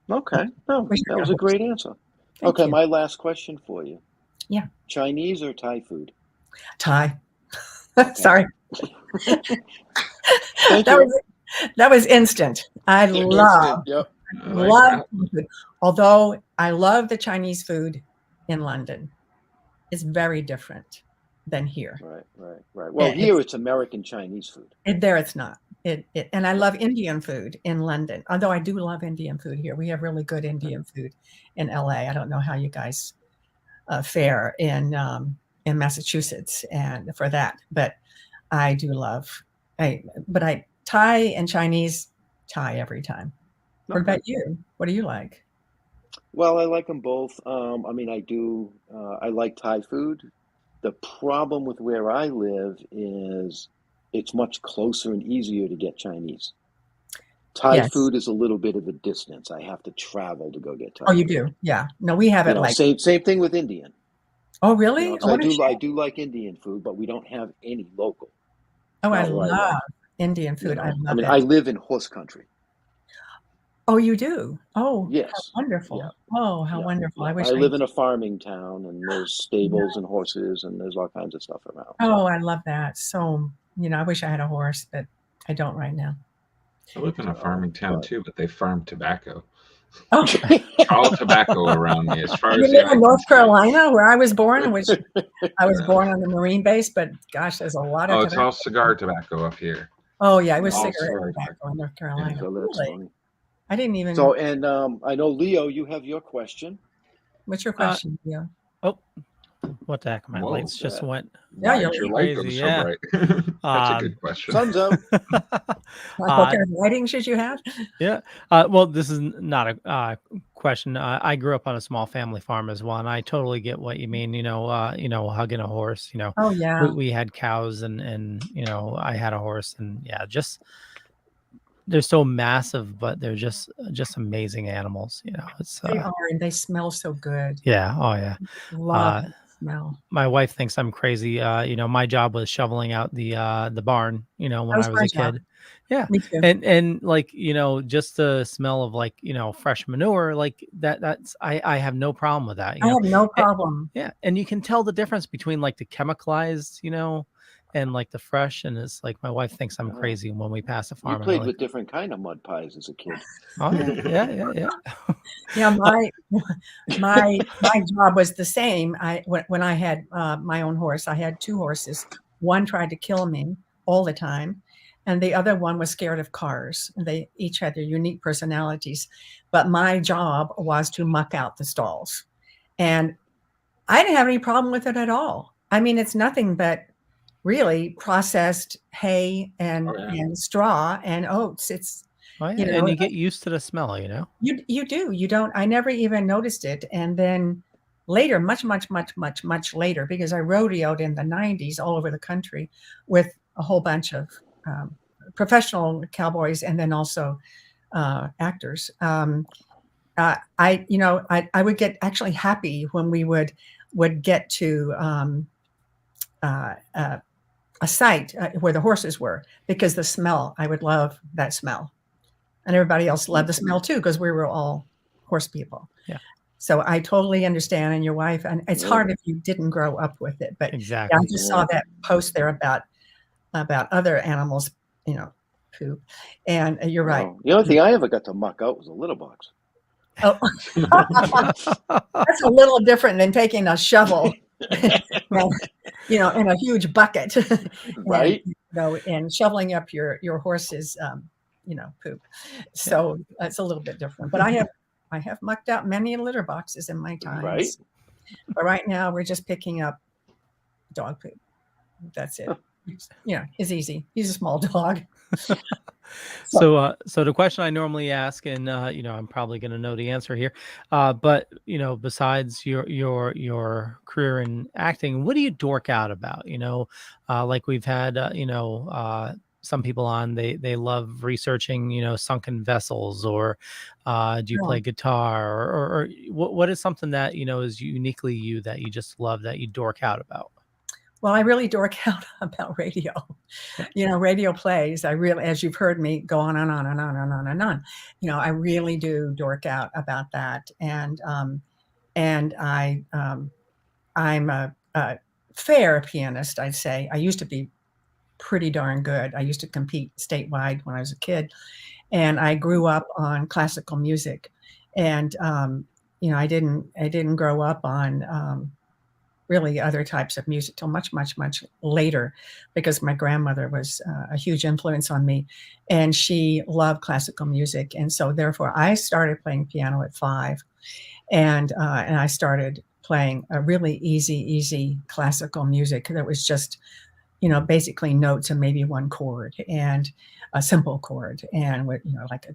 okay. No, that was a great answer. Okay, my last question for you. Yeah. Chinese or Thai food? Thai. Sorry. That was instant. I love food. Although I love the Chinese food in London. It's very different than here. Right. Well, here it's American Chinese food. There it's not. And I love Indian food in London. Although I do love Indian food here. We have really good Indian food in LA. I don't know how you guys fare in Massachusetts and for that, but I do love. Thai and Chinese, Thai every time. Okay. What about you? What do you like? Well, I like them both. I like Thai food. The problem with where I live is it's much closer and easier to get Chinese. Thai food is a little bit of a distance. I have to travel to go get Thai. Oh, you do? Yeah. No, we have it same thing with Indian. Oh, really? I do like Indian food, but we don't have any local. Oh, I love Indian food. I live in horse country. Oh, you do? Oh, yes. How wonderful. Yeah. Oh, how wonderful. Yeah. I live in a farming town, and there's stables and horses, and there's all kinds of stuff around. Oh, I love that. So, I wish I had a horse, but I don't right now. I live in a farming town too, but they farm tobacco. Oh. All tobacco around me. As far as you live in North Carolina, where I was born, which I was born on the Marine base, but gosh, there's a lot of tobacco. It's all cigar tobacco up here. Oh yeah, it was cigarette tobacco in North Carolina. So that's funny. I didn't even. So, and I know, Leo, you have your question. What's your question, Leo? Oh, what the heck? My lights just went. Yeah, your light goes so bright. That's a good question. Sun's out. What kind of lighting should you have? Yeah. Well, this is not a question. I grew up on a small family farm as well, and I totally get what you mean. Hugging a horse. Oh yeah. We had cows, and I had a horse, and just. They're so massive, but they're just amazing animals. They are, and they smell so good. Yeah. Oh yeah. Love smell. My wife thinks I'm crazy. My job was shoveling out the barn. When I was a kid. Yeah. Me too. And just the smell of fresh manure, that's I have no problem with that. I have no problem. And you can tell the difference between the chemicalized, and like the fresh, and it's like my wife thinks I'm Oh. crazy when we pass a You farm. And I'm played like, with different kind of mud pies as a kid. oh yeah. Yeah, my job was the same. When I had my own horse, I had two horses. One tried to kill me all the time, and the other one was scared of cars. They each had their unique personalities, but my job was to muck out the stalls, and I didn't have any problem with it at all. I mean, it's nothing but really processed hay and Oh, yeah. and straw and oats. It's Oh yeah, you know and you get used to the smell, you know. you do. You don't. I never even noticed it. And then later, much later, because I rodeoed in the 90s all over the country with a whole bunch of professional cowboys and then also actors. I would get actually happy when we would get to a site where the horses were, because the smell, I would love that smell. And everybody else loved the smell too, because we were all horse people. Yeah. So I totally understand. And your wife, and it's hard if you didn't grow up with it. But Exactly. I just saw that post there about other animals, poop. And you're right. Oh, the only thing I ever got to muck out was a litter box. Oh, that's a little different than taking a shovel, and, in a huge bucket, Right? and shoveling up your horse's, poop. So it's a little bit different. But I have mucked out many litter boxes in my time. Right. But right now we're just picking up dog poop. That's it. It's easy. He's a small dog. So the question I normally ask, and I'm probably going to know the answer here, but besides your career in acting, what do you dork out about? Like we've had some people on, they love researching sunken vessels, or do you play guitar, or what is something that is uniquely you that you just love, that you dork out about? Well, I really dork out about radio. Radio plays. I really, as you've heard me go on and on and on and on and on. I really do dork out about that. And I'm a fair pianist, I'd say. I used to be pretty darn good. I used to compete statewide when I was a kid, and I grew up on classical music. And I didn't grow up on really other types of music till much later, because my grandmother was a huge influence on me, and she loved classical music. And so therefore I started playing piano at 5, and I started playing a really easy classical music that was just, basically notes and maybe one chord, and a simple chord, and with, like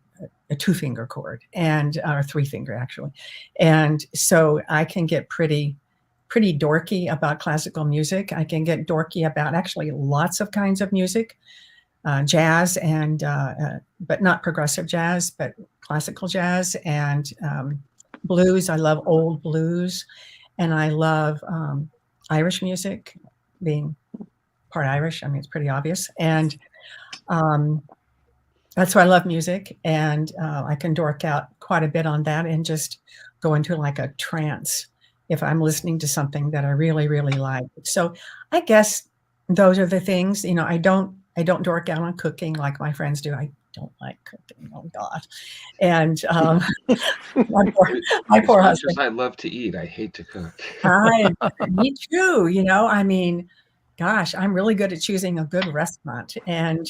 a 2-finger chord, and or 3-finger actually. And so I can get pretty dorky about classical music. I can get dorky about actually lots of kinds of music, jazz, and but not progressive jazz, but classical jazz, and blues. I love old blues, and I love Irish music, being part Irish. I mean, it's pretty obvious. And that's why I love music, and I can dork out quite a bit on that and just go into like a trance if I'm listening to something that I really like. So I guess those are the things. I don't dork out on cooking like my friends do. I don't like cooking. Oh God. And my poor husband. I love to eat, I hate to cook. Me too. I mean, gosh, I'm really good at choosing a good restaurant, and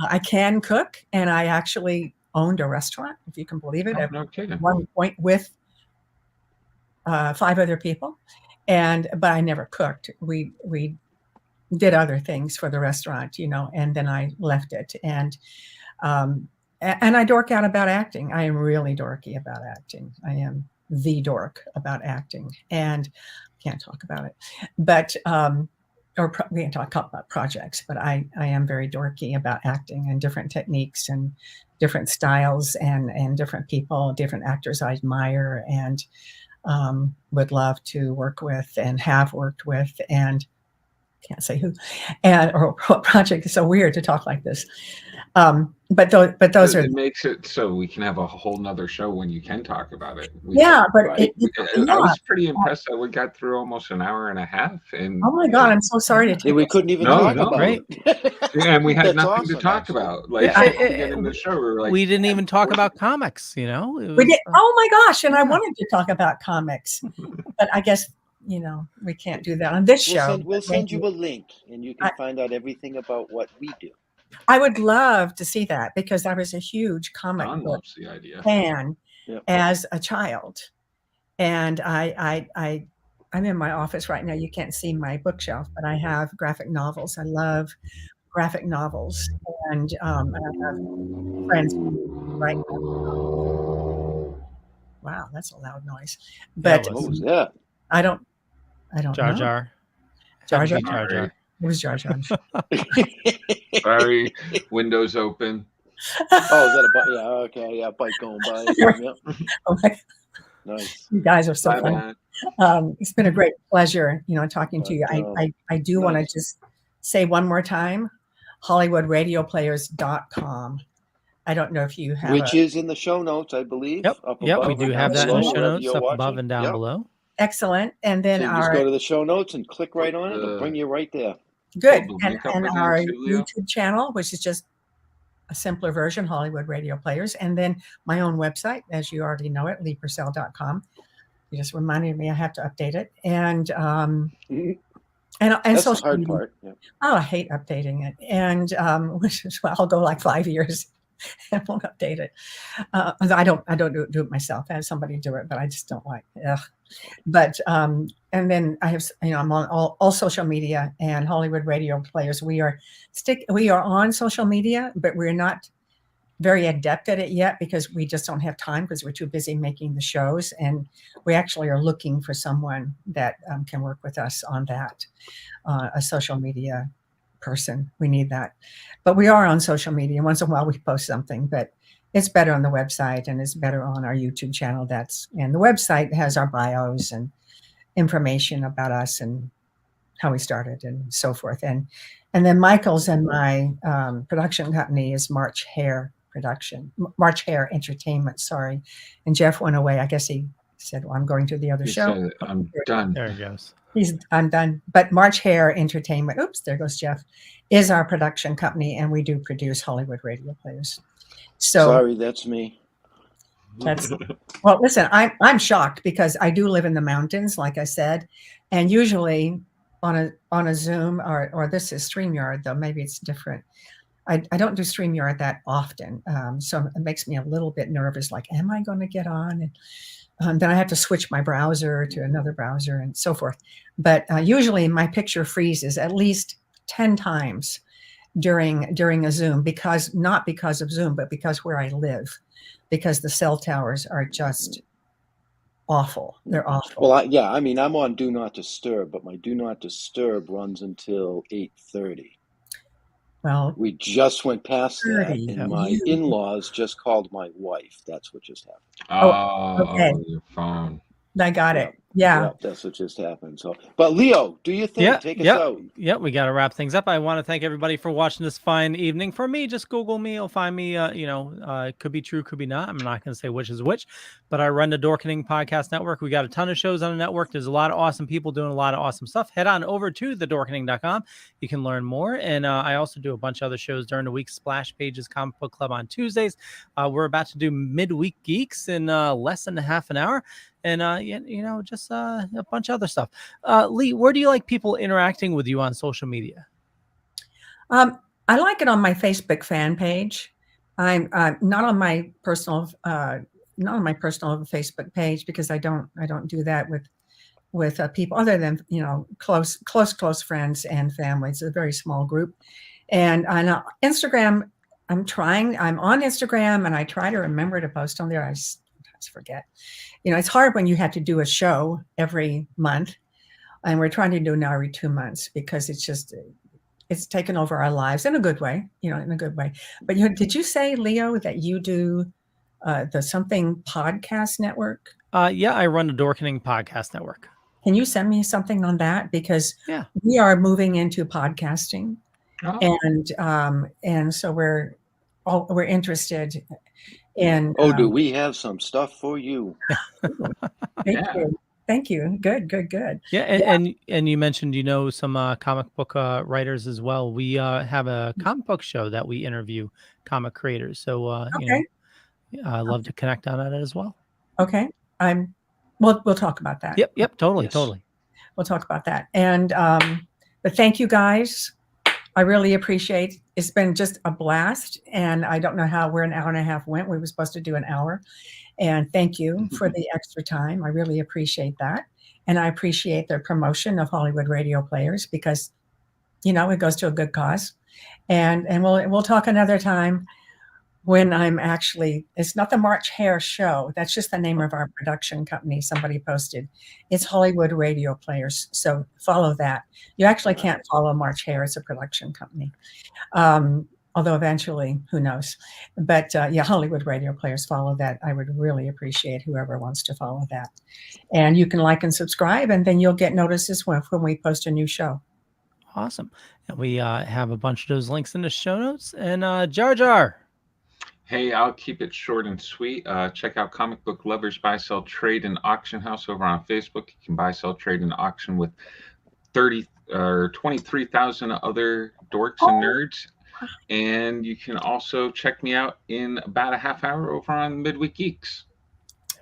I can cook, and I actually owned a restaurant, if you can believe it, No kidding. at one point with 5 other people, but I never cooked. We did other things for the restaurant, and then I left it. And I dork out about acting. I am really dorky about acting. I am the dork about acting, and can't talk about it. But we can talk about projects. But I am very dorky about acting and different techniques and different styles and different people, different actors I admire and would love to work with and have worked with. And can't say who, and or what project. It's so weird to talk like this. But those are. It makes it so we can have a whole nother show when you can talk about it. Yeah, but right. I was pretty impressed that we got through almost an hour and a half. And oh my God, I'm so sorry to Yeah, take we us. couldn't even No, talk no. about Right. it. and we had That's nothing to awesome, talk actually. about. Like Yeah, before we get into the show, we were like, we didn't even talk about comics, you know. It We was, did. Oh my gosh! And I yeah. wanted to talk about comics, but I guess we can't do that on this show. We'll but send you maybe- a link, and you can find out everything about what we do. I would love to see that because I was a huge comic Don book loves the idea. fan Yep. as a child, and I'm in my office right now. You can't see my bookshelf, but I have graphic novels. I love graphic novels, and I have friends right now. Wow, that's a loud noise. But it What was that? I don't Jar know. Jar. Jar Jar. Jar Jar. It was Jar Jar. Sorry, windows open. Oh, is that a bike? Yeah, okay, yeah, bike going by. Yep. Oh my, Nice. you guys are so Bye, fun. Matt. It's been a great pleasure, talking to you. But, I do want to nice. just say one more time, HollywoodRadioPlayers.com. I don't know if you have Which is in the show notes, I believe. Yep. Up Yep. above We or do down have that in the below, show wherever notes, you're up above watching. and down Yep. below. excellent. And then So you our just go to the show notes and click right on it. It'll bring you right there. good the and, link up and again, our too, Leo? YouTube channel, which is just a simpler version, Hollywood Radio Players, and then my own website, as you already know it, leepurcell.com. You just reminded me I have to update it, and Mhm. and That's the social hard media. part. Yeah. Oh, I hate updating it, and which is well, I'll go like 5 years and won't update it. I don't do it myself. I have somebody do it, but I just don't like. Ugh. But and then I have I'm on all social media and Hollywood Radio Players. We are on social media, but we're not very adept at it yet because we just don't have time because we're too busy making the shows, and we actually are looking for someone that can work with us on that, a social media person. We need that, but we are on social media. Once in a while we post something, but it's better on the website and it's better on our YouTube channel. And the website has our bios and information about us and how we started and so forth. And then Michael's and my production company is March Hare Entertainment. Sorry. And Jeff went away. I guess he said, well, I'm going to the other He show. said, I'm done. There he goes. I'm done. But March Hare Entertainment, oops, there goes Jeff, is our production company, and we do produce Hollywood Radio Players. So Sorry, that's me. that's well. Listen, I'm shocked because I do live in the mountains, like I said, and usually on a Zoom or this is StreamYard though. Maybe it's different. I don't do StreamYard that often, so it makes me a little bit nervous. Like, am I going to get on? And then I have to switch my browser to another browser and so forth. But usually my picture freezes at least 10 times during a Zoom, not because of Zoom, but because where I live, because the cell towers are just awful. They're awful. Well, I'm on Do Not Disturb, but my Do Not Disturb runs until 8:30. Well, We just went past that, 30, and my in-laws just called my wife. That's what just happened. okay. Your phone. I got it. Yeah. That's what just happened. So, but Leo, do your thing. Take us out. Yeah, we got to wrap things up. I want to thank everybody for watching this fine evening. For me, just Google me. You'll find me. It could be true, could be not. I'm not going to say which is which, but I run the Dorkening Podcast Network. We got a ton of shows on the network. There's a lot of awesome people doing a lot of awesome stuff. Head on over to thedorkening.com. You can learn more. And I also do a bunch of other shows during the week. Splash Pages Comic Book Club on Tuesdays. We're about to do Midweek Geeks in less than a half an hour. And, just a bunch of other stuff. Lee, where do you like people interacting with you on social media? I like it on my Facebook fan page. I'm not on my personal Facebook page because I don't do that with people other than close friends and family. It's a very small group. And on Instagram, I'm on Instagram and I try to remember to post on there. I sometimes forget. It's hard when you have to do a show every month, and we're trying to do it now every 2 months because it's taken over our lives in a good way, in a good way. But did you say, Leo, that you do the something podcast network? Yeah, I run the Dorkening Podcast Network. Can you send me something on that? Because Yeah. we are moving into podcasting, Oh, and so we're interested in. Oh, do we have some stuff for you? Thank yeah. you. Thank you. Good. Yeah, and you mentioned some comic book writers as well. We have a comic book show that we interview comic creators. So Okay. I love to connect on that as well. Okay. We'll talk about that. Yep, totally, Yes. totally. We'll talk about that. And but thank you guys. I really appreciate. It's been just a blast, and I don't know how where an hour and a half went. We were supposed to do an hour, and thank you for the extra time. I really appreciate that, and I appreciate their promotion of Hollywood Radio Players because, it goes to a good cause, and we'll talk another time when I'm actually. It's not the March Hare Show. That's just the name of our production company. Somebody posted. It's Hollywood Radio Players. So follow that. You actually can't follow March Hare. It's a production company. Although eventually, who knows? But Hollywood Radio Players, follow that. I would really appreciate whoever wants to follow that. And you can like and subscribe, and then you'll get notices when we post a new show. Awesome. And we have a bunch of those links in the show notes. And Jar Jar. Hey, I'll keep it short and sweet. Check out Comic Book Lovers Buy, Sell, Trade, and Auction House over on Facebook. You can buy, sell, trade, and auction with 23,000 other dorks and nerds. And you can also check me out in about a half hour over on Midweek Geeks.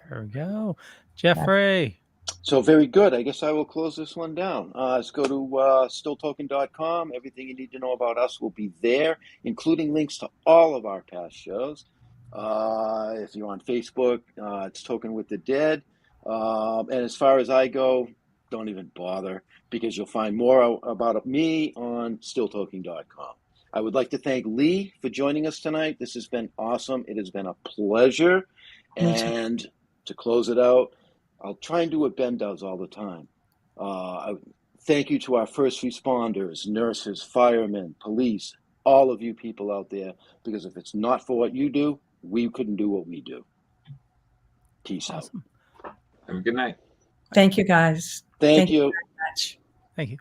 There we go. Jeffrey. So very good. I guess I will close this one down. Let's go to stilltoking.com. Everything you need to know about us will be there, including links to all of our past shows. If you're on Facebook, it's Token with the Dead. And as far as I go, don't even bother because you'll find more about me on stilltoking.com. I would like to thank Lee for joining us tonight. This has been awesome. It has been a pleasure. And to close it out, I'll try and do what Ben does all the time. Thank you to our first responders, nurses, firemen, police, all of you people out there, because if it's not for what you do, we couldn't do what we do. Peace Awesome. Have a good night. Thank you, guys. Out. Thank you. Very much. Thank you.